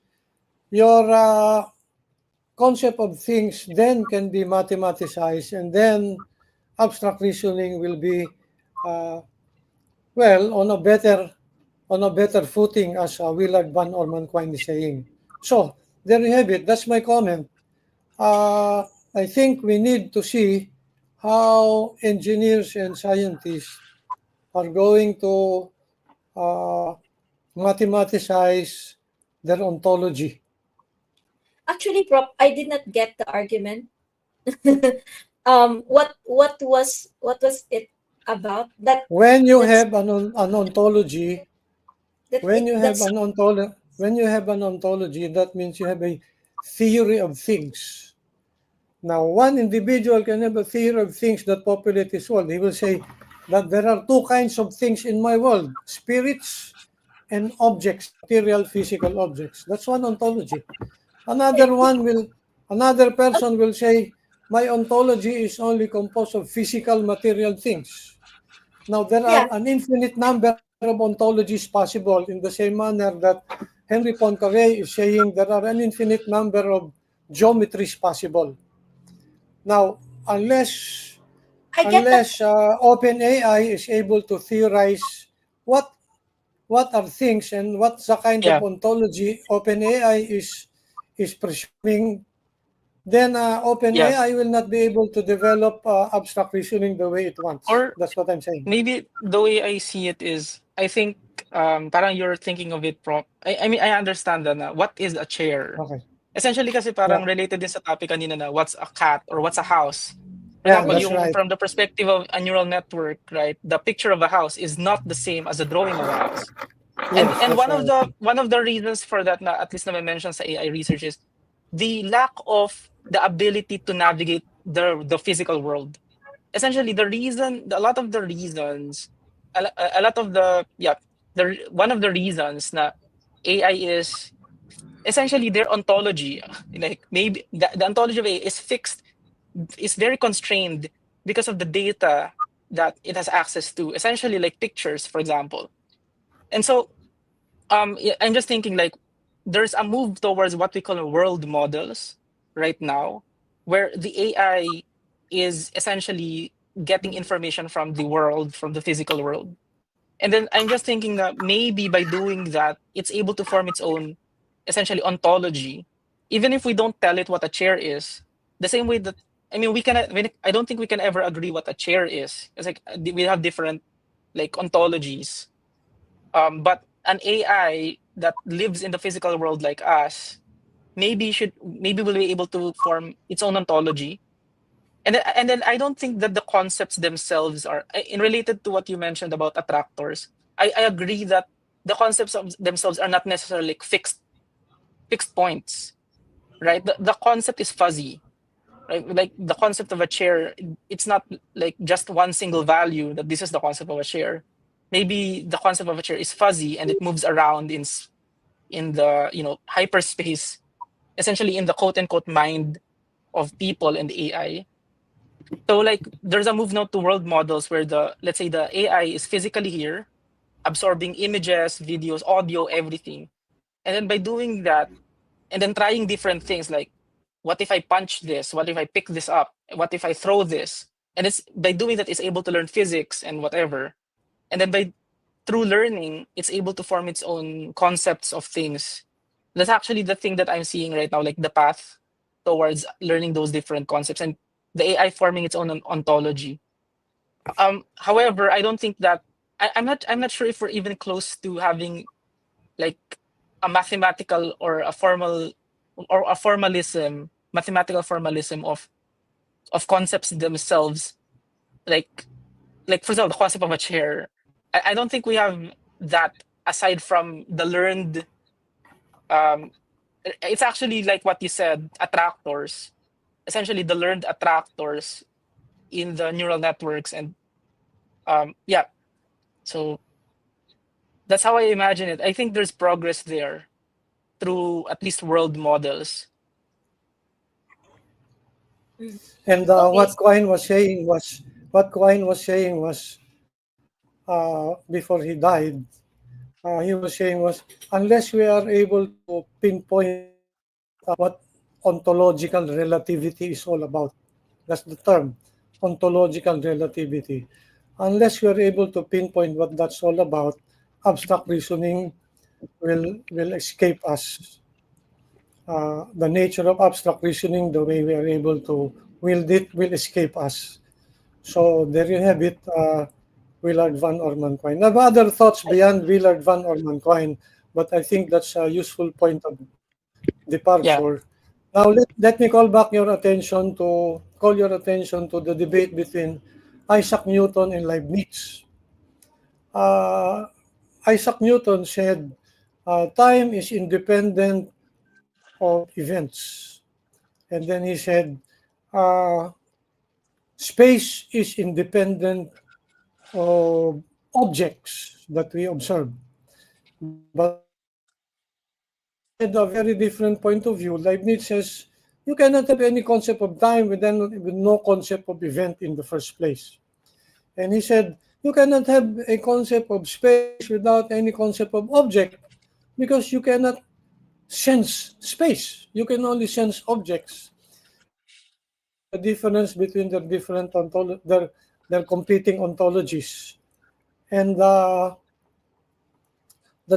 your concept of things then can be mathematicized, and then abstract reasoning will be uh, well, on a better footing, as Willard Van Orman Quine is saying. So there you have it. That's my comment. Uh, I think we need to see how engineers and scientists are going to uh, mathematicize their ontology. Actually, Prop, I did not get the argument. What was it about? That When you that's have an ontology, that it that's when you have an ontology, that means you have a theory of things. Now, one individual can have a theory of things that populate his world. He will say that there are two kinds of things in my world: spirits and objects, material, physical objects. That's one ontology. Another one will, another person will say, my ontology is only composed of physical, material things. Now, there yeah. are an infinite number of ontologies possible in the same manner that Henry Poincaré is saying there are an infinite number of geometries possible. Now, I get that. unless OpenAI is able to theorize what what are things and what's the kind of Yeah. ontology OpenAI is presuming, then Yeah. OpenAI will not be able to develop abstract reasoning the way it wants. Or That's what I'm saying. maybe the way I see it is, I think parang you're thinking of it from, I mean, I understand that na what is a chair. Okay. Essentially kasi Yeah. parang related din sa topic kanina na what's a cat or what's a house. For Yeah, example, that's Mm-mm. yung right. from the perspective of a neural network, right? The picture of a house is not the same as a drawing of a house. And Yes, and that's one of right. the reasons for that na at least na may mention sa AI research is the lack of the ability to navigate the physical world. Essentially the reason, a lot of the reasons, a lot of the, yeah, one of the reasons na AI is essentially their ontology, like maybe the ontology of AI is fixed, is very constrained because of the data that it has access to, essentially like pictures, for example. And so yeah, I'm just thinking like there's a move towards what we call world models right now, where the AI is essentially getting information from the world, from the physical world. And then I'm just thinking that maybe by doing that, it's able to form its own essentially ontology, even if we don't tell it what a chair is. The same way that, I mean, I don't think we can ever agree what a chair is. It's like we have different like ontologies, but an AI that lives in the physical world like us, maybe will be able to form its own ontology. And then I don't think that the concepts themselves are in related to what you mentioned about attractors. I agree that the concepts of themselves are not necessarily like fixed points, right? The concept is fuzzy, right? Like the concept of a chair, it's not like just one single value that this is the concept of a chair. Maybe the concept of a chair is fuzzy and it moves around in the hyperspace, essentially in the quote unquote mind of people and the AI. So like there's a move now to world models where the let's say the AI is physically here, absorbing images, videos, audio, everything. And then by doing that, and then trying different things like what if I punch this? What if I pick this up? What if I throw this? And it's by doing that it's able to learn physics and whatever. And then by through learning, it's able to form its own concepts of things. That's actually the thing that I'm seeing right now, like the path towards learning those different concepts and the AI forming its own ontology. However, I don't think that I'm not sure if we're even close to having like a mathematical or a formal or a formalism, mathematical formalism of concepts themselves, like for example the concept of a chair. I don't think we have that aside from the learned um it's actually like what you said, attractors, essentially the learned attractors in the neural networks. And yeah, so that's how I imagine it. I think there's progress there through at least world models. Mm. And Okay. what Quine was saying was before he died, he was saying was unless we are able to pinpoint what ontological relativity is all about. That's the term, ontological relativity. unless we are able to pinpoint what that's all about, abstract reasoning will escape us. The nature of abstract reasoning, the way we are able to wield it, will escape us. So there you have it, Willard Van Orman Quine. I have other thoughts beyond Willard Van Orman Quine, but I think that's a useful point of Yeah. departure. Now let me call your attention to the debate between Isaac Newton and Leibniz. Uh, Isaac Newton said, time is independent of events. And then he said, uh, space is independent of objects that we observe. But Leibniz had a very different point of view. Leibniz says, you cannot have any concept of time with no concept of event in the first place. And he said, you cannot have a concept of space without any concept of object because you cannot sense space. You can only sense objects. And that's the difference between their competing ontologies. And the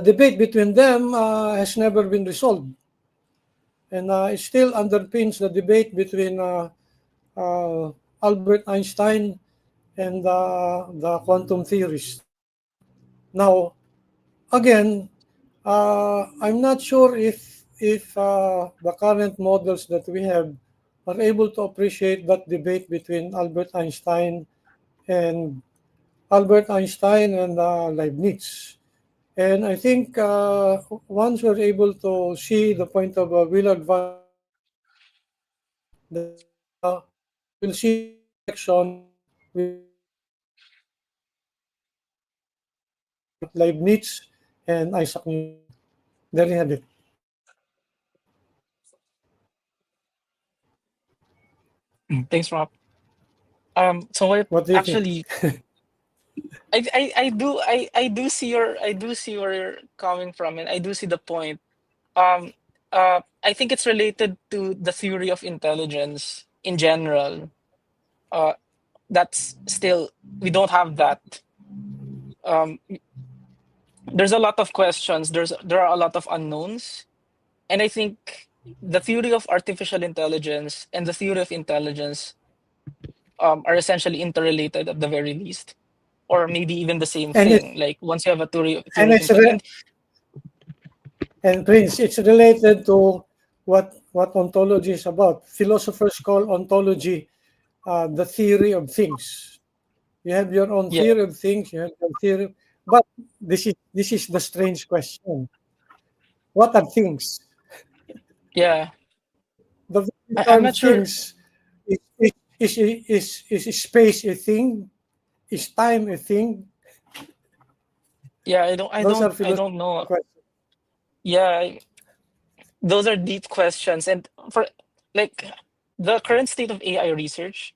debate between them has never been resolved. And it still underpins the debate between Albert Einstein and the quantum theorists. Now, again, I'm not sure if the current models that we have are able to appreciate that debate between and Leibniz. And I think once we're able to see the point of Willard van Orman Quine, then we will see the connection between Leibniz and Isaac Newton. There you have it. Thanks, Rob. So what What do you think? actually I do see where you're coming from, and I do see the point. Um I think it's related to the theory of intelligence in general. Uh that's still we don't have that. Um there's a lot of questions, there are a lot of unknowns, and I think the theory of artificial intelligence and the theory of intelligence are essentially interrelated at the very least, or maybe even the same And thing. Like once you have a theory and of it's intelligence, re- and Prince, it's related to what ontology is about. Philosophers call ontology the theory of things. You have your own yeah, theory of things. You have your theory, but this is the strange question. What are things? yeah, The very I'm term not sure. things is space a thing? Is time a thing? Yeah, Those are I philosophical don't know. questions. Yeah, those are deep questions, and for like the current state of AI research,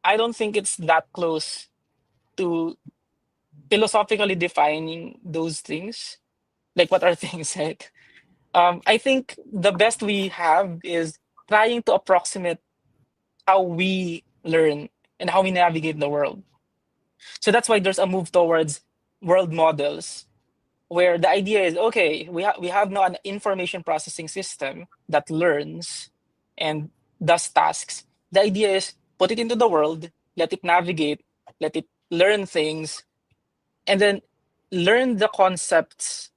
I don't think it's that close to philosophically defining those things. Like what are things, right? I think the best we have is trying to approximate how we learn and how we navigate the world. So that's why there's a move towards world models, where the idea is okay, we have now an information processing system that learns and does tasks. The idea is put it into the world, let it navigate, let it learn things, and then learn the concepts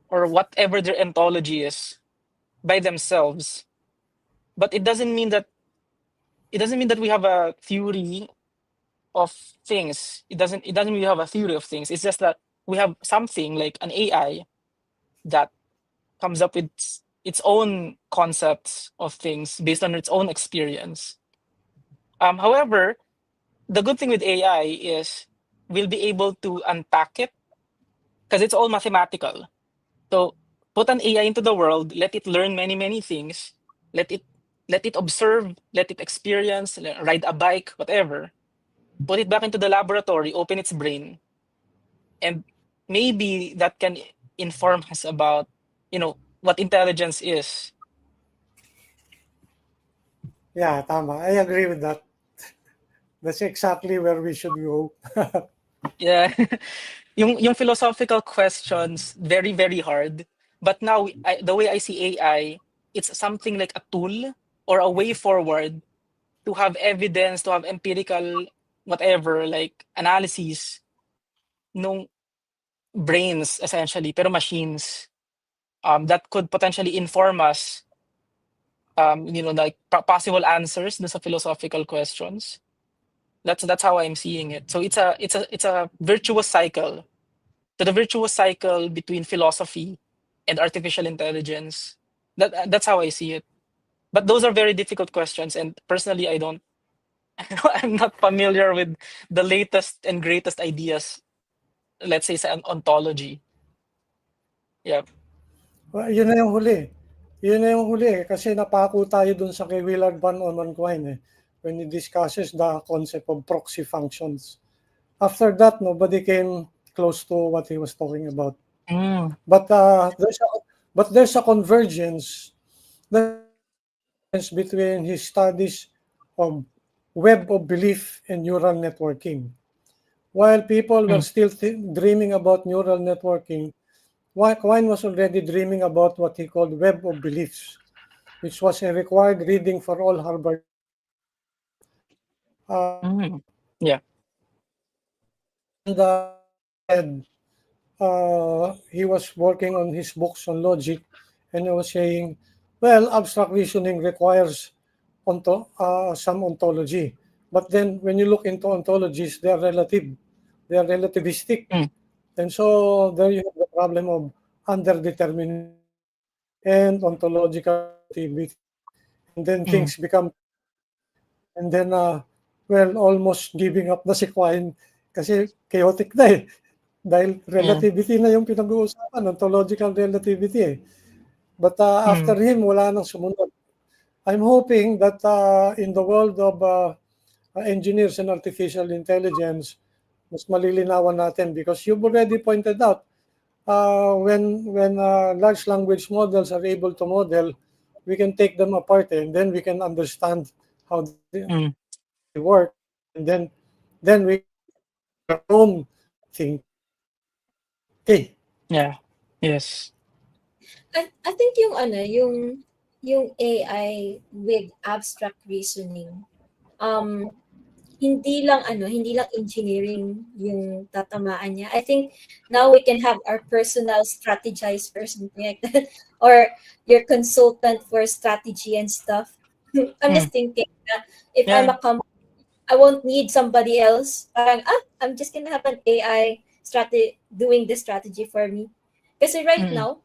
or whatever their ontology is by themselves. But it doesn't mean that we have a theory of things. It doesn't mean we have a theory of things. It's just that we have something like an AI that comes up with its own concepts of things based on its own experience. However, the good thing with AI is we'll be able to unpack it because it's all mathematical. So put an AI into the world, let it learn many, many things, let it let it observe, let it experience, ride a bike, whatever. Put it back into the laboratory, open its brain, and maybe that can inform us about, what intelligence is. Yeah, tama. I agree with that. That's exactly where we should go. Yeah. Yung philosophical questions, very, very hard. But now, the way I see AI, it's something like a tool or a way forward to have evidence, to have empirical, whatever, like analyses nung brains, essentially, pero machines, that could potentially inform us, like possible answers dun sa philosophical questions. That's how I'm seeing it. So it's a virtuous cycle. So the virtuous cycle between philosophy and artificial intelligence. That's how I see it. But those are very difficult questions, and personally, I don't. I'm not familiar with the latest and greatest ideas. Let's say sa ontology. Yeah. Yun na yung huli. Yun na yung huli kasi napako tayo dun sa kay Willard Van Orman-Quine when he discusses the concept of proxy functions. After that, nobody came close to what he was talking about. Mm, But there's a convergence between his studies of web of belief and neural networking. While people were mm, still dreaming about neural networking, Quine was already dreaming about what he called web of beliefs, which was a required reading for all Harvard. mm. Yeah. And said he was working on his books on logic, and he was saying, well, abstract reasoning requires some ontology. But then when you look into ontologies, they are relative, they are relativistic. Mm, And so there you have the problem of underdeterminism and ontological relativity. And then mm, things become, and then, well, almost giving up na si Quine kasi chaotic na eh. Dahil yeah. relativity na yung pinag-uusapan, ontological relativity eh. But after Mm, him, wala nang sumunod. I'm hoping that in the world of engineers and artificial intelligence, mas malilinawan natin because you've already pointed out when large language models are able to model, we can take them apart and then we can understand how they mm, work, and then we our own thing. Okay. yeah. Yes. I think yung AI with abstract reasoning, um, hindi lang engineering yung tatamaan niya. I think now we can have our personal strategizer or something like that, or your consultant for strategy and stuff. I'm Mm, just thinking na if I'm yeah. a company, I won't need somebody else. Parang, I'm just gonna have an AI strategy doing this strategy for me. Kasi right Mm, now,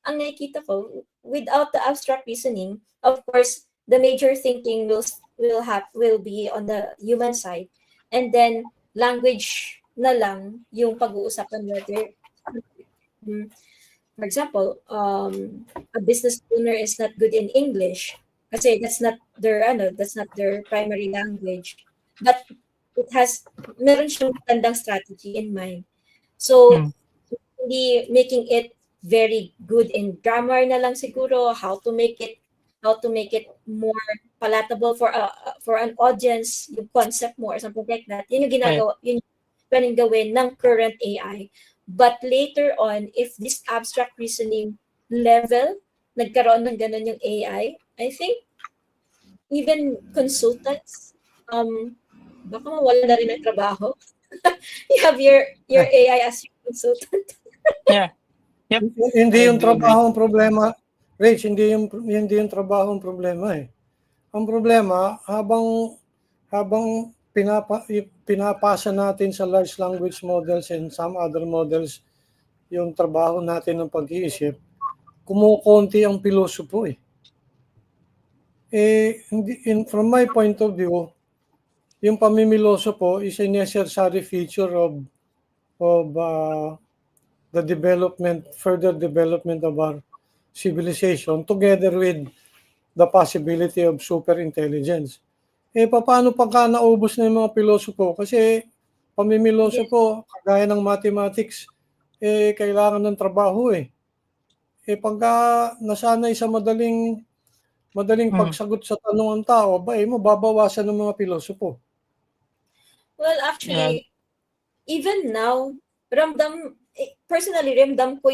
ang nakikita ko, without the abstract reasoning, of course, the major thinking will be on the human side, and then language na lang yung pag-uusapan whether, mm, for example, a business owner is not good in English kasi that's not their primary language, but it has meron siyang magandang strategy in mind. So mm, hindi making it very good in grammar na lang siguro, how to make it more palatable for an audience, yung concept mo or something like that. Yun yung right. ginagawa, yun yung pwedeng gawin ng current AI. But later on, if this abstract reasoning level, nagkaroon ng ganun yung I think even consultants, baka mawala na rin ng trabaho. You have your AI as your consultant. Yeah. Yep. Hindi I yung do agree. trabaho ang problema. Rich, hindi yung trabaho ang problema eh. Ang problema, habang pinapasa natin sa large language models and some other models yung trabaho natin ng pag-iisip, kumukonti ang pilosopo eh. From my point of view, yung pamimilosopo is a necessary feature of the further development of our civilization together with the possibility of super intelligence. Paano pagka naubos na yung mga pilosopo? Kasi Yes. pamimilosopo, kagaya ng mathematics, kailangan ng trabaho eh. Pagka nasanay sa madaling Mm, pagsagot sa tanong ang tao, mababawasan ng mga pilosopo. Well, yeah. actually, even now, personally, ramdam ko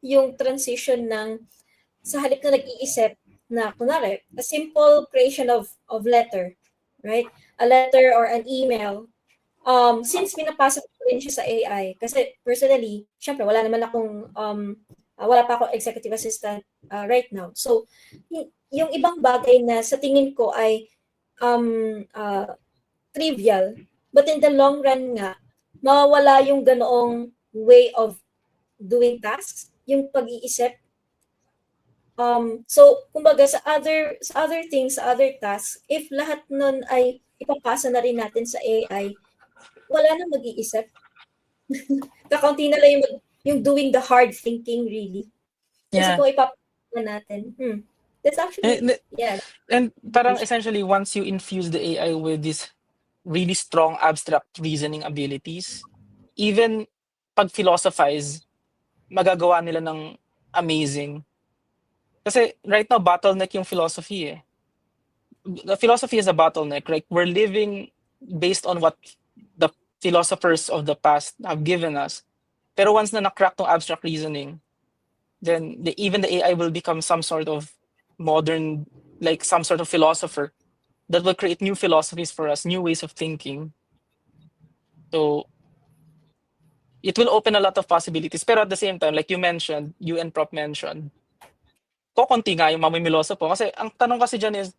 yung transition ng sa halip na nag-iisip na, kunwari, a simple creation of letter, right? A letter or an email. Since pinapasok ko rin siya sa AI, kasi personally, syempre, wala pa akong executive assistant right now. So, yung ibang bagay na sa tingin ko ay trivial, but in the long run nga, mawawala yung ganoong way of doing tasks, yung pag-iisip. So, kumbaga sa other things, sa other tasks, if lahat nun ay ipapasa na rin natin sa AI, wala nang mag-iisip. Kakaunti na lang yung doing the hard thinking, really. Kasi Yeah. kung ipapasa natin, that's actually, And, yeah. and parang essentially, once you infuse the AI with these really strong abstract reasoning abilities, even pag philosophize, magagawa nila ng amazing. Kasi right now, bottleneck yung philosophy eh. The philosophy is a bottleneck. Like, we're living based on what the philosophers of the past have given us. Pero once na na-crack tong abstract reasoning, then even the AI will become some sort of modern, like some sort of philosopher that will create new philosophies for us, new ways of thinking. So it will open a lot of possibilities. Pero at the same time, like you mentioned, you and Prop mentioned, kokonti nga yung mamimiloso po. Kasi ang tanong kasi dyan is,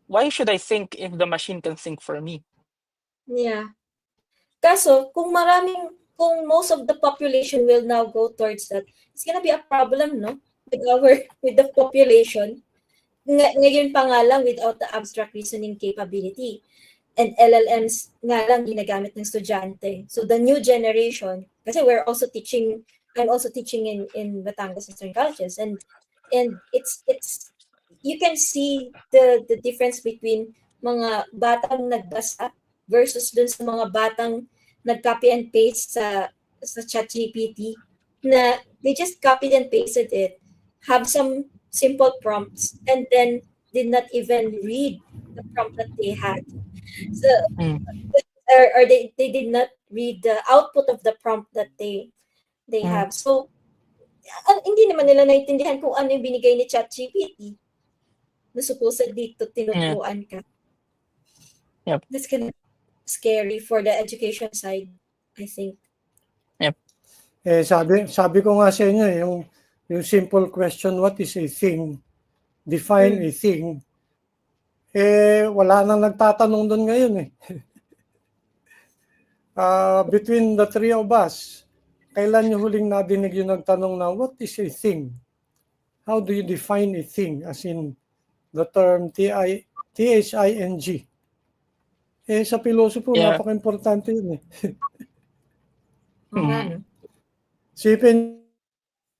why should I think if the machine can think for me? Yeah. Kaso, kung most of the population will now go towards that, it's gonna be a problem, no? With the population. Ngayon pa nga lang without the abstract reasoning capability. And LLMs nga lang ginagamit ng estudyante. So the new generation, kasi I'm also teaching in Batangas Eastern Colleges, and it's you can see the difference between mga batang nagbasa versus dun sa mga batang nag-copy and paste sa ChatGPT na they just copied and pasted it, have some simple prompts, and then did not even read the prompt that they had. So, Mm. or they did not read the output of the prompt that they Mm. have. So, hindi naman nila naintindihan kung ano yung binigay ni ChatGPT na supposedly Yeah. tinuturuan ka. Yep. That's kind of scary for the education side, I think. Yep. Sabi ko nga sa inyo, yung simple question, what is a thing? Define a thing. Wala nang nagtatanong doon ngayon eh. Between the three of us, kailan nyo huling nadinig yung nagtanong na, what is a thing? How do you define a thing? As in, the term T-H-I-N-G. Sa pilosopo, Yeah. napaka-importante yun eh. Mm. Sipin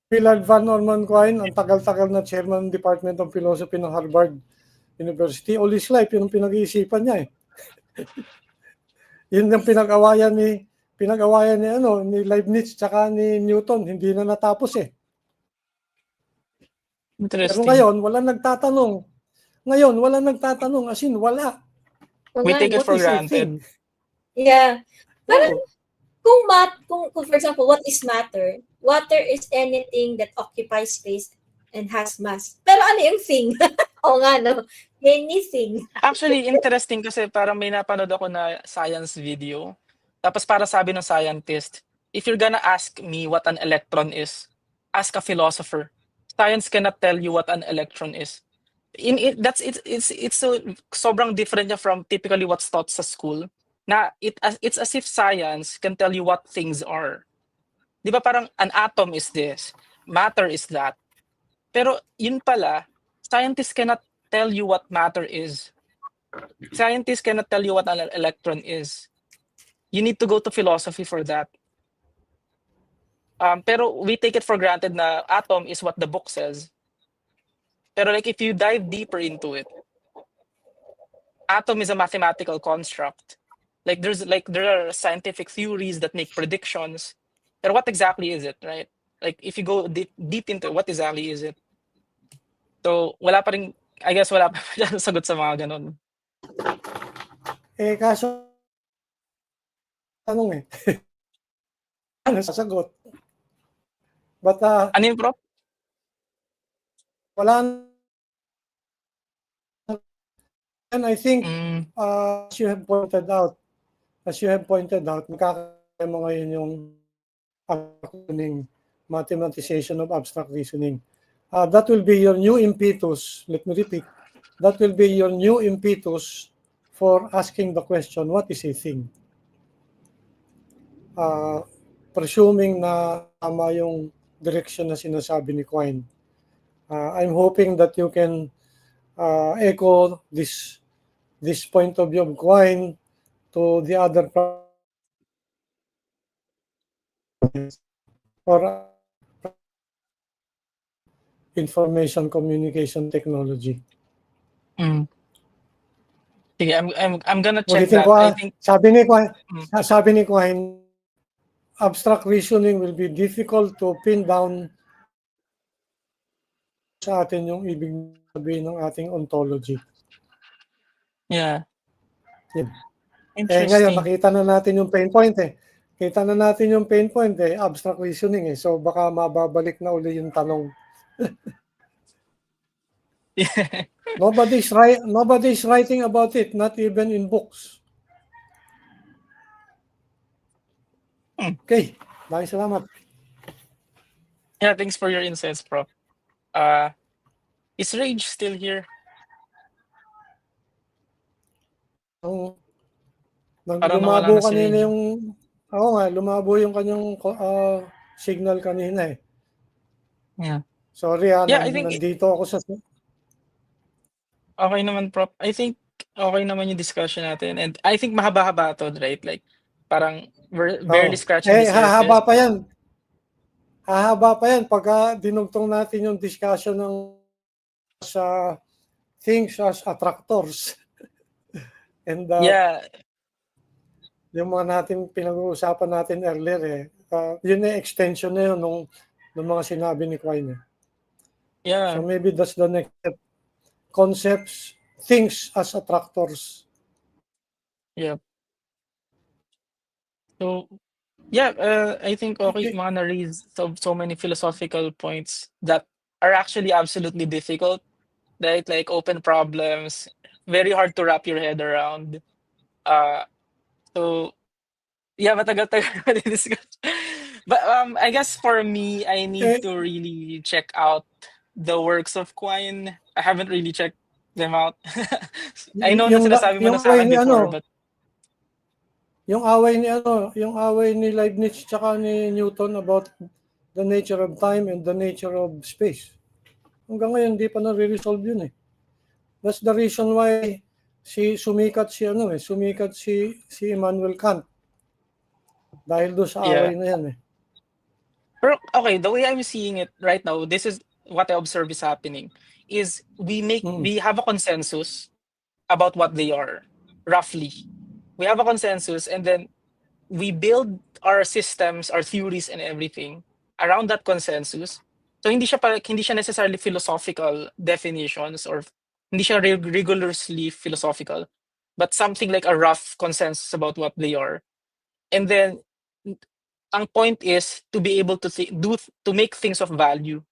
Willard Van Orman Quine, ang tagal-tagal na chairman ng Department of Philosophy ng Harvard University. All his life, yun ang pinag-iisipan niya eh. Yun ang pinag-awayan ni Leibniz tsaka ni Newton, hindi na natapos eh. Pero Interesting. ngayon, walang nagtatanong. As in, wala. We take it What for is a granted. thing? Yeah. Parang, Oo. kung for example, what is matter? Water is anything that occupies space and has mass. Pero ano yung thing? Oo nga, no? Anything. Actually, interesting kasi parang may napanood ako na science video. Tapos para sabi ng scientist, if you're gonna ask me what an electron is, ask a philosopher. Science cannot tell you what an electron is. It's so sobrang different niya from typically what's taught sa school. Na it's as if science can tell you what things are. 'Di ba parang an atom is this, matter is that. Pero yun pala, scientists cannot tell you what matter is. Scientists cannot tell you what an electron is. You need to go to philosophy for that. Pero we take it for granted na atom is what the book says. Pero like if you dive deeper into it, atom is a mathematical construct. Like there are scientific theories that make predictions. Pero what exactly is it, right? Like if you go deep into it, what exactly is it? So I guess wala pa rin sagot sa mga ganun. Kaso, tanong eh. nasasagot. But Ano yun, Prof? wala na. And I think, Mm, as you have pointed out, magkakaya mo ngayon yung abstract reasoning, mathematization of abstract reasoning. That will be your new impetus. Let me repeat. That will be your new impetus for asking the question, what is a thing? Presuming na tama yung direction na sinasabi ni Quine. I'm hoping that you can echo this point of view of Quine to the other or information communication technology. mm. Sige, I'm gonna check Ulitin ko that. I think mm, sabi ni Quine, abstract reasoning will be difficult to pin down sa atin yung ibig sabihin ng ating ontology. yeah, Yan. Ngayon, interesting. nakita na natin yung pain point eh. Kita na natin yung pain point eh, abstract reasoning eh. So baka mababalik na uli yung tanong. Nobody's writing about it, not even in books. Hmm. Okay, maraming salamat. Yeah, thanks for your insights, Prof. Is Rage still here? Ang Parang nawala lumabo na si kanina Rage. yung lumabo yung kanyang signal kanina eh. Yeah. Sorry Yeah, I think nandito ako sa okay naman, Prof. I think okay naman yung discussion natin. And I think mahaba-haba to, right? Like, parang we're barely scratching the surface. hahaba pa yan. Hahaba pa yan pagka dinugtong natin yung discussion ng sa things as attractors. And Yeah, yung mga natin pinag-uusapan natin earlier eh. Yun na extension na yun nung mga sinabi ni Quine. yeah, So maybe that's the next step. Concepts, things as attractors. yeah. So, yeah, I think okay, Okay. mga na-raise so many philosophical points that are actually absolutely difficult, right? Like open problems, very hard to wrap your head around. Uh, so yeah, matagal-tagal na discuss. But I guess for me, I need Eh, to really check out the works of Quine. I haven't really checked them out. I know na sinasabi mo yung na sa away akin ni before, but yung away ni Leibniz tsaka ni Newton about the nature of time and the nature of space. Hanggang ngayon hindi pa na-resolve yun eh. That's the reason why sumikat si Immanuel Kant dahil do sa yeah. away na yan eh. Pero okay, the way I'm seeing it right now, this is what I observe is happening. Is Mm. we have a consensus about what they are, roughly. We have a consensus, and then we build our systems, our theories, and everything around that consensus. So hindi siya necessarily philosophical definitions or hindi siya rigorously philosophical, but something like a rough consensus about what they are. And then ang point is to be able to to make things of value.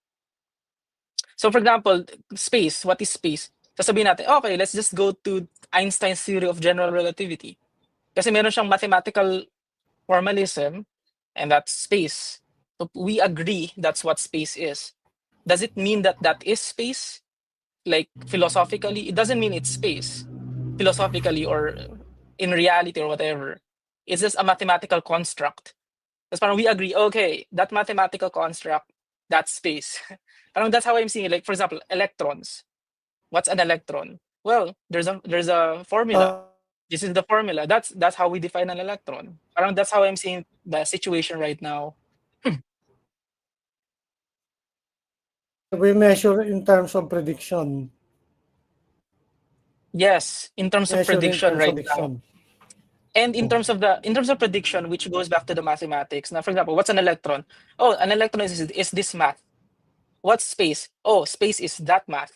So for example, space, what is space? Sasabihin natin, okay, let's just go to Einstein's theory of general relativity. Kasi meron siyang mathematical formalism, and that's space. So we agree that's what space is. Does it mean that that is space? Like philosophically, it doesn't mean it's space. Philosophically or in reality or whatever. It's just a mathematical construct. Tapos parang we agree, okay, that mathematical construct, that's space. Parang that's how I'm seeing it. Like for example, electrons. What's an electron? Well, there's a formula. Uh, This is the formula. That's how we define an electron. Parang that's how I'm seeing the situation right now. we measure in terms of prediction. Yes, in terms of Measure in prediction terms of right now. prediction. And in terms of prediction, which goes back to the mathematics. Now, for example, what's an electron? Oh, an electron is this math. What's space? Oh, space is that math.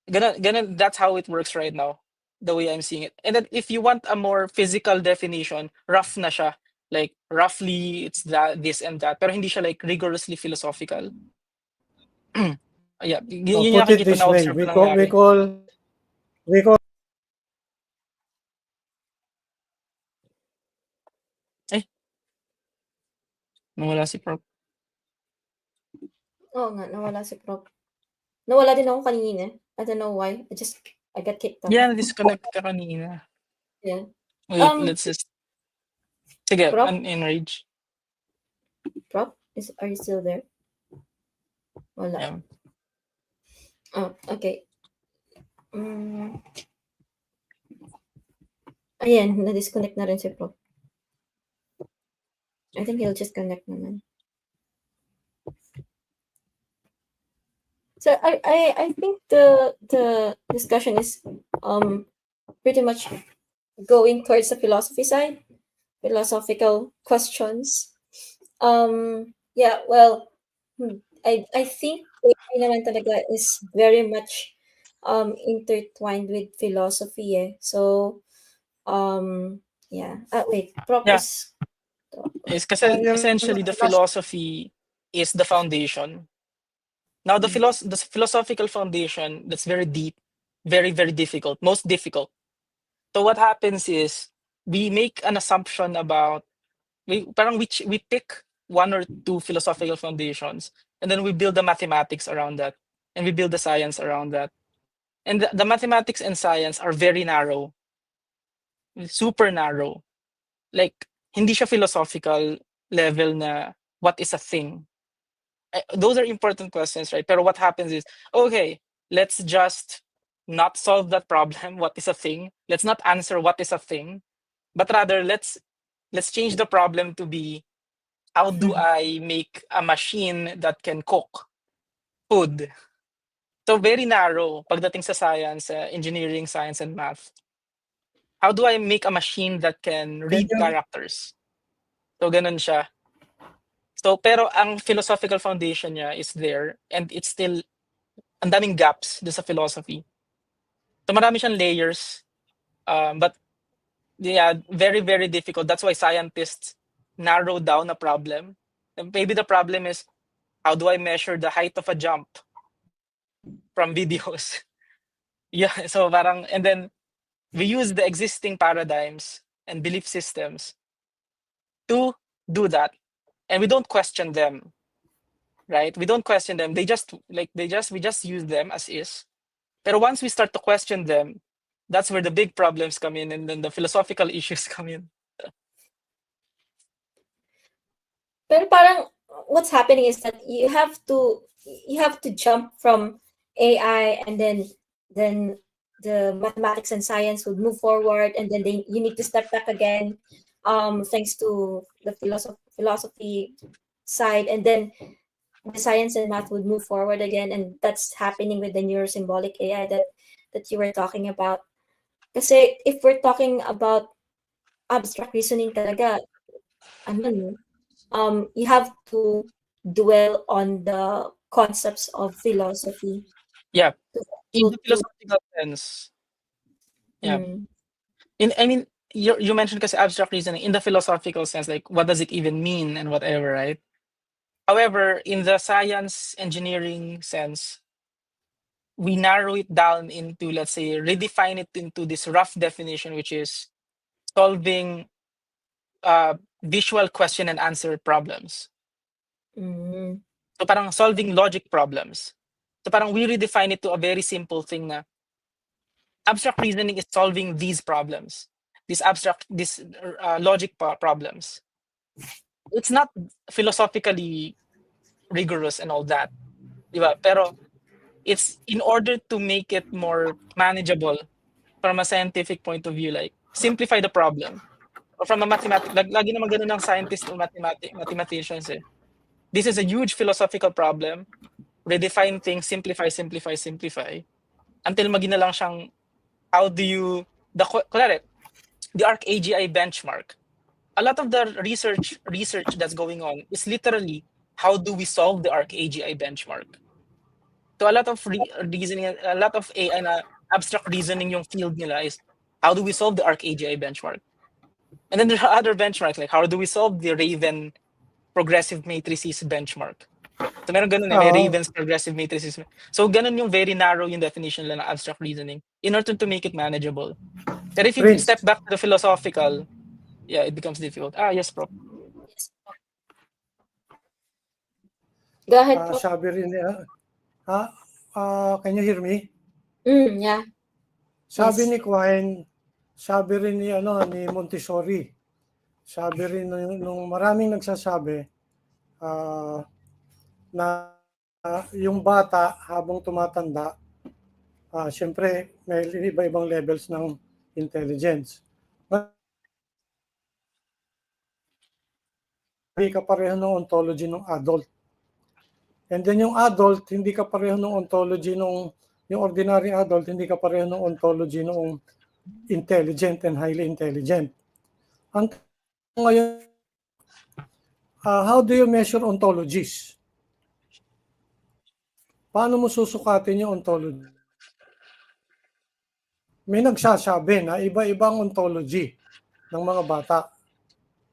That's how it works right now, the way I'm seeing it. And then if you want a more physical definition, rough na siya. Like roughly it's that this and that, pero hindi siya like rigorously philosophical. Yeah, yun yung Put it nakikita this na way, observe ko nangyari. we call Eh, nawala si Prof. Oo nga, nawala si Prof. Nawala din ako kanina. I don't know why. I got kicked out. Yeah, na-disconnect ka kanina. Yeah. Wait, let's just... Sige, Prof? enrage. Prof? Are you still there? Wala. Yeah. Oh, okay. Mm. Ayan, na-disconnect na rin si Prof. I think he'll just connect naman. So I think the discussion is pretty much going towards the philosophy side, philosophical questions. Yeah, well, I think AI naman talaga is very much intertwined with philosophy eh. So yeah. Wait, Prof Yeah. is It's kasi essentially the philosophy is the foundation. Now the philosophical foundation, that's very deep, very, very difficult, most difficult. So what happens is we make an assumption about we pick one or two philosophical foundations, and then we build the mathematics around that, and we build the science around that. And the mathematics and science are very narrow, super narrow. Like hindi siya philosophical level na what is a thing. Those are important questions, right? Pero what happens is, okay, let's just not solve that problem. What is a thing? Let's not answer what is a thing, but rather let's change the problem to be, how do I make a machine that can cook food? So very narrow pagdating sa science, engineering, science, and math. How do I make a machine that can read characters? So ganun siya. So pero ang philosophical foundation niya is there, and it's still ang daming gaps doon sa philosophy. So marami siyang layers, but yeah, very, very difficult. That's why scientists narrow down a problem. And maybe the problem is, how do I measure the height of a jump from videos? Yeah, so parang, and then we use the existing paradigms and belief systems to do that. And we don't question them, right? We don't question them. We just use them as is. But once we start to question them, that's where the big problems come in, and then the philosophical issues come in. Pero parang what's happening is that you have to jump from AI, and then the mathematics and science would move forward, and then you need to step back again, thanks to the philosophy side, and then the science and math would move forward again, and that's happening with the neurosymbolic AI that you were talking about. Kasi if we're talking about abstract reasoning talaga, ano, you have to dwell on the concepts of philosophy. Yeah, in the To philosophical sense. Yeah, mm, I mean, you mentioned kasi abstract reasoning in the philosophical sense, like what does it even mean and whatever, right? However, in the science engineering sense, we narrow it down into, let's say, redefine it into this rough definition, which is solving visual question and answer problems. mm, So parang solving logic problems. So parang we redefine it to a very simple thing na abstract reasoning is solving these problems, this logic problems. It's not philosophically rigorous and all that, diba? Pero it's in order to make it more manageable from a scientific point of view, like simplify the problem. Or from a lagi naman ganun ng scientists or mathematicians eh. This is a huge philosophical problem. Redefine things, simplify, simplify, simplify. Until maging na lang siyang, how do you, the ARC-AGI benchmark. A lot of the research that's going on is literally, how do we solve the ARC-AGI benchmark? So a lot of reasoning, a lot of AI na abstract reasoning yung field nila is, how do we solve the ARC-AGI benchmark? And then there are other benchmarks, like how do we solve the Raven progressive matrices benchmark? So meron ganun may Ah, Raven's progressive matrices. So ganun yung very narrow yung definition lang ng abstract reasoning in order to make it manageable. But if you step Prince, back to the philosophical, yeah, it becomes difficult. Ah, yes, bro. Yes. Go ahead po. sabi rin niya, can you hear me? Yeah. Sabi Yes. ni Quine, sabi rin ni Montessori, sabi rin nung maraming nagsasabi na yung bata habang tumatanda, siyempre may iba-ibang levels ng intelligence. Hindi ka pareho ng ontology ng adult. And then yung adult, hindi ka pareho ng ontology yung ordinary adult, hindi ka pareho ng ontology ng intelligent and highly intelligent. Ang ngayon, how do you measure ontologies? Paano mo susukatin yung ontology? May nagsasabi na iba-ibang ontology ng mga bata.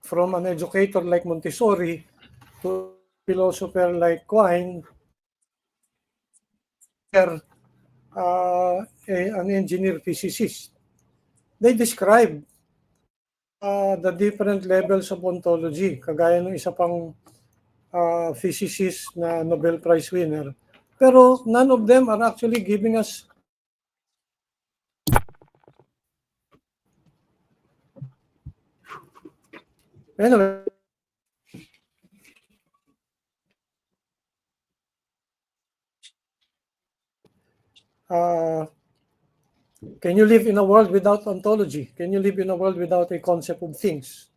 From an educator like Montessori to a philosopher like Quine, an engineer physicist. They describe the different levels of ontology, kagaya ng isa pang physicist na Nobel Prize winner. Pero none of them are actually giving us anyway. Can you live in a world without ontology? Can you live in a world without a concept of things?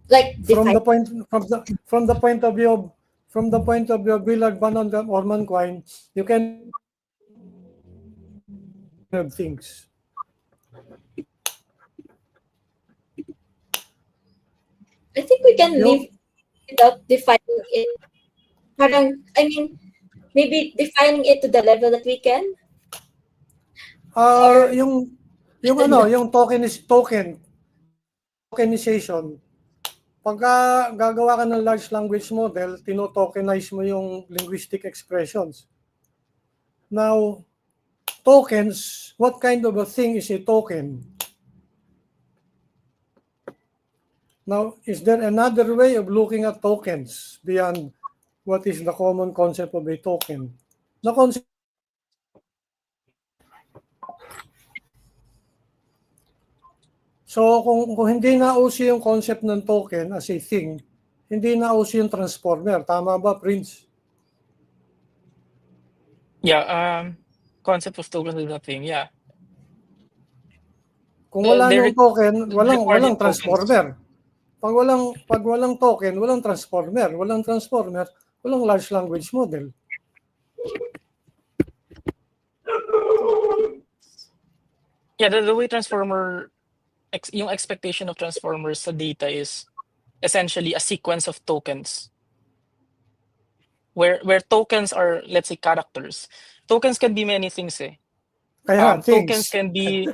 Like From define. the point from the point of view of Willard Bannon or Manquine, you can have things. I think we can live Yung without defining it. Parang, I mean, maybe defining it to the level that we can. Or yung I don't know. yung tokenization. Pagka gagawa ka ng large language model, tinotokenize mo yung linguistic expressions. Now, tokens, what kind of a thing is a token? Now, is there another way of looking at tokens beyond what is the common concept of a token? The concept So kung hindi nauso yung concept ng token as a thing, hindi nauso yung transformer. Tama ba, Prince? Yeah, concept of tokens is a thing. Yeah. Kung wala They yung token, required walang yung tokens. transformer. Pag walang token, walang transformer. Walang transformer, walang large language model. Yeah, the way transformer, yung expectation of transformers sa data is essentially a sequence of tokens. Where tokens are, let's say, characters. Tokens can be many things. Kaya Tokens things. can be,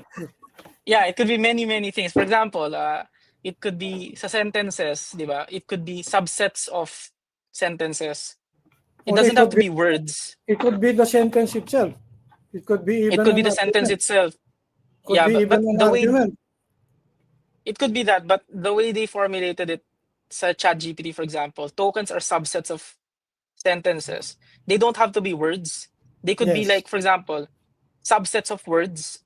yeah, it could be many things. For example, it could be sa sentences, di ba? It could be subsets of sentences. It Or doesn't have to be words. it could be the sentence itself. It could be It even could be an the sentence argument. itself. Could Yeah, be but even an the way argument. it could be that, but the way they formulated it sa ChatGPT, for example, tokens are subsets of sentences. They don't have to be words. They could be Yes. like, for example, subsets of words.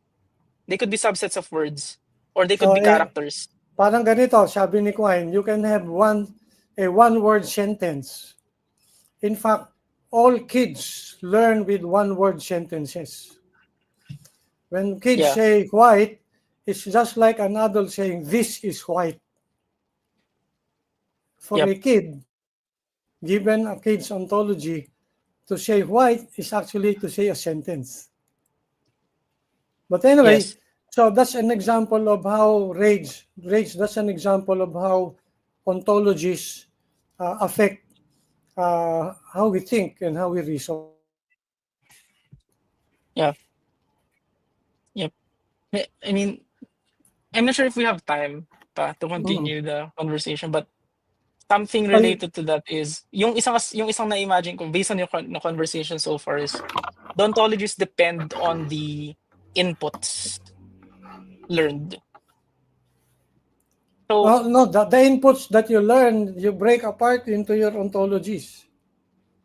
They could be subsets of words, or they could So be characters. parang ganito, sabi ni Quine, you can have a one-word sentence. In fact, all kids learn with one-word sentences. When kids Yeah. say white, it's just like an adult saying this is white. For Yep. a kid, given a kid's ontology, to say white is actually to say a sentence. But anyway, Yes. so that's an example of how that's an example of how ontologies affect how we think and how we reason. Yeah. I mean, I'm not sure if we have time pa to Mm. continue the conversation, but something Ay, related to that is yung isang na-imagine ko based on your conversation so far is the ontologies depend on the inputs learned. So no, the inputs that you learn, you break apart into your ontologies.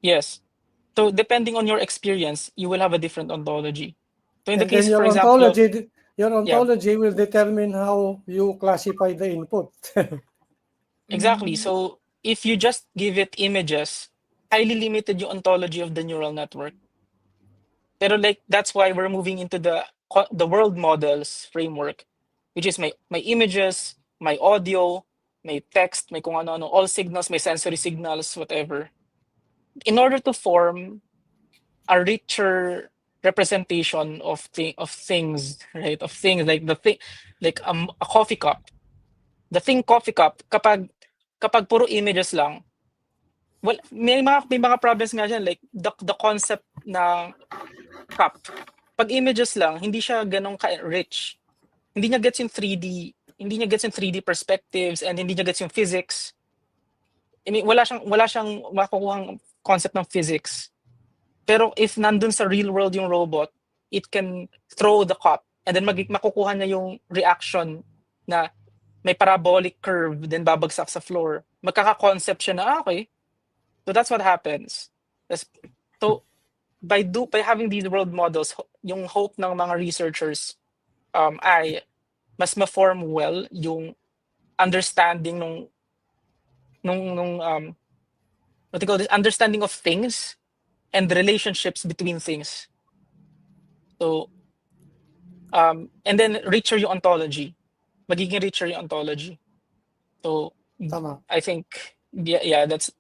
yes. So depending on your experience, you will have a different ontology. So in the And then case, for example, of your yeah, ontology will determine how you classify the input. exactly. Mm. So if you just give it images, highly limited yung ontology of the neural network. Pero like that's why we're moving into the world models framework, which is my images, my audio, my text, may kung ano-ano, all signals, my sensory signals, whatever. In order to form a richer representation of things, right? Of things like the thing, like a coffee cup. The thing coffee cup, kapag puro images lang, well, may mga problems nga dyan, like the concept ng cup. Pag images lang, hindi siya ganong ka-rich. Hindi niya gets yung 3D perspectives and hindi niya gets yung physics. I mean, wala siyang makukuhang concept ng physics. Pero if nandun sa real world yung robot, it can throw the cup and then makukuha niya yung reaction na may parabolic curve then babagsak sa floor. Magkaka-concept siya na, okay. So that's what happens. Tas- So by having these world models, yung hope ng mga researchers ay mas ma-form well yung understanding nung what do you call this, understanding of things and the relationships between things. So and then richer yung ontology. Magiging richer yung ontology. So Tama. I think yeah, that's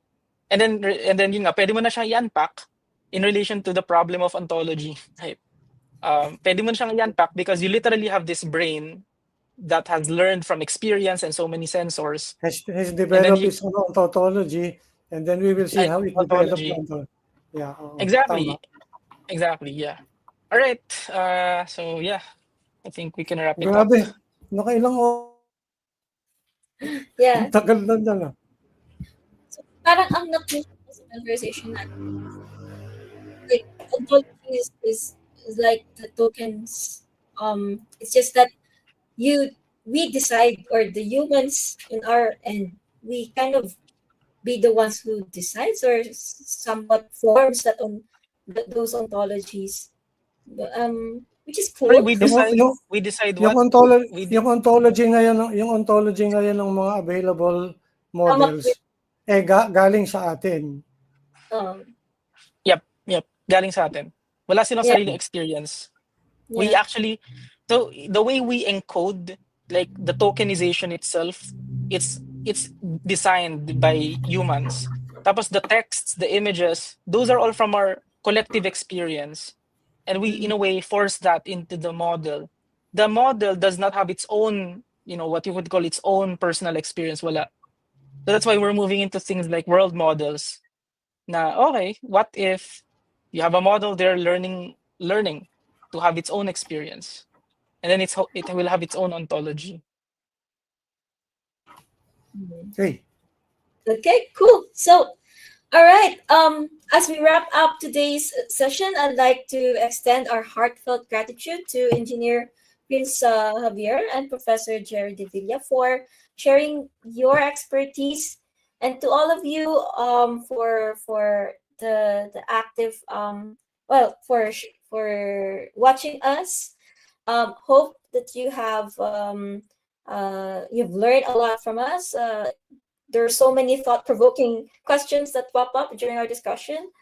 and then yun nga, pwede mo na siyang i-unpack in relation to the problem of ontology. Right? Pwede mo na siyang i-unpack because you literally have this brain that has learned from experience and so many sensors. Has And then developed its own ontology, and then we will see how it developed the ontology. ontology. Yeah, tama. Exactly. Exactly. Yeah. All right. So yeah, I think we can wrap it up. Grabe, nakailang Yeah. tagal na lang. So, parang ang napuso ko sa conversation natin, like, ontology is like the tokens. It's just that you we decide, or the humans in our end, we kind of be the ones who decides or somewhat forms those ontologies. Which is Sorry, cool. Yung yung we decide yung what ontology we yung ontology ngayon yung ontology ngayon ng mga available Come up with models galing sa atin. um yep, galing sa atin. Wala silang yeah, sariling experience. We yeah. actually, so the way we encode like the tokenization itself, it's designed by humans. Tapos the texts, the images, those are all from our collective experience. And we in Mm. a way force that into the model. The model does not have its own, what you would call its own personal experience. Wala. So that's why we're moving into things like world models. Na okay, what if you have a model there learning to have its own experience, and then it will have its own ontology. Mm. Okay. Okay, cool. So, all right. As we wrap up today's session, I'd like to extend our heartfelt gratitude to Engineer Prince Javier and Professor Jerry De Villa for sharing your expertise, and to all of you for the active for watching us. Hope that you've learned a lot from us. There are so many thought-provoking questions that pop up during our discussion.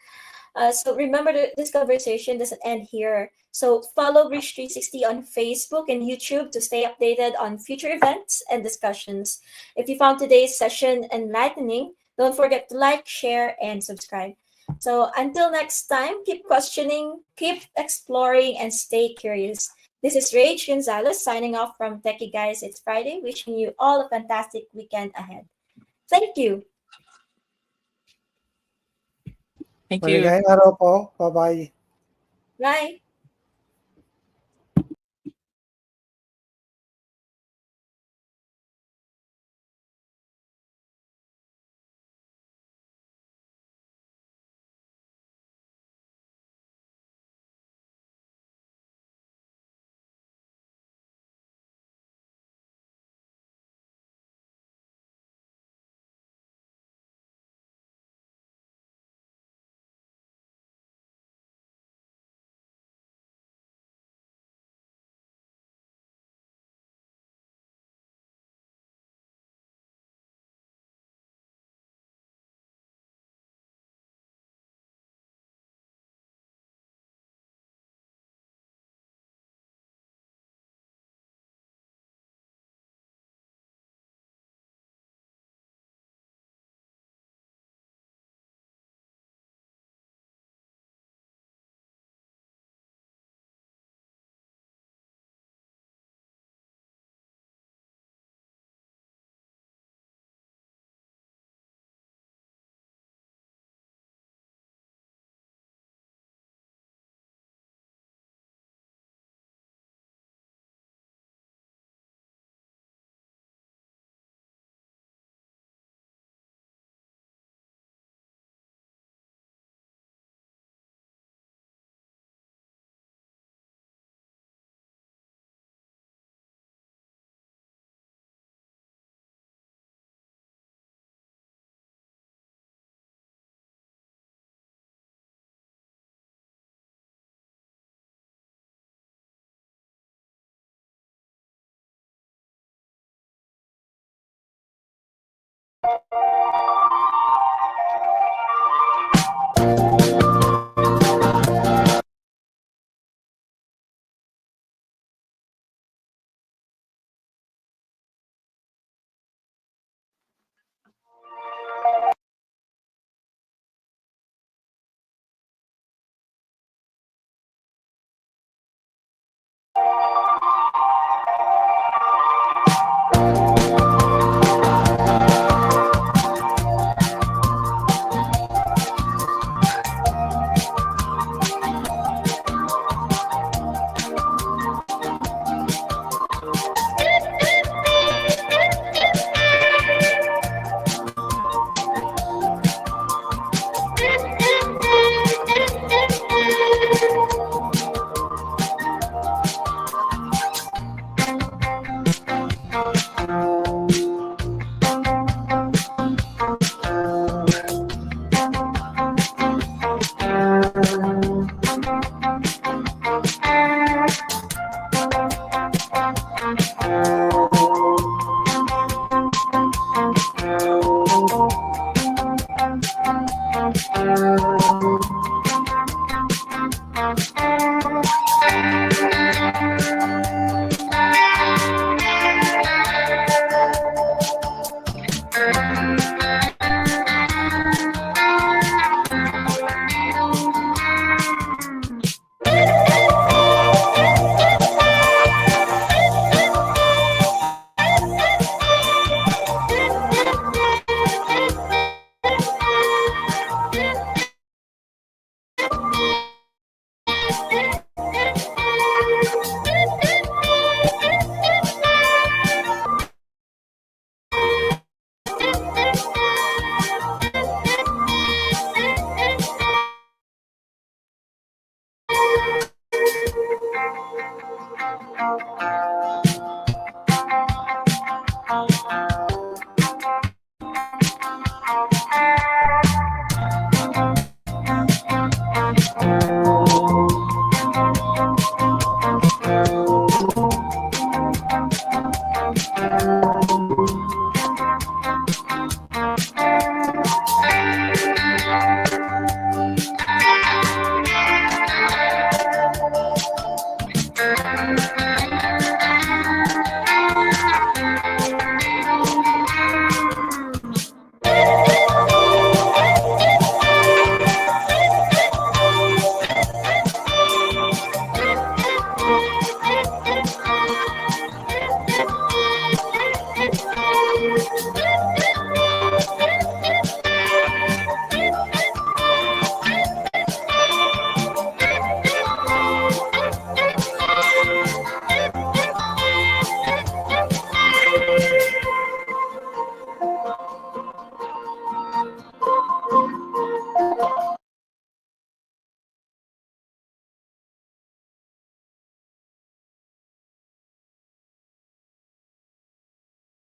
So remember that this conversation doesn't end here. So follow Bridge 360 on Facebook and YouTube to stay updated on future events and discussions. If you found today's session enlightening, don't forget to like, share, and subscribe. So until next time, keep questioning, keep exploring, and stay curious. This is Rach Gonzalez signing off from Techy Guys. It's Friday, wishing you all a fantastic weekend ahead. Thank you. Thank you. Maligayang araw po. Bye-bye. Bye.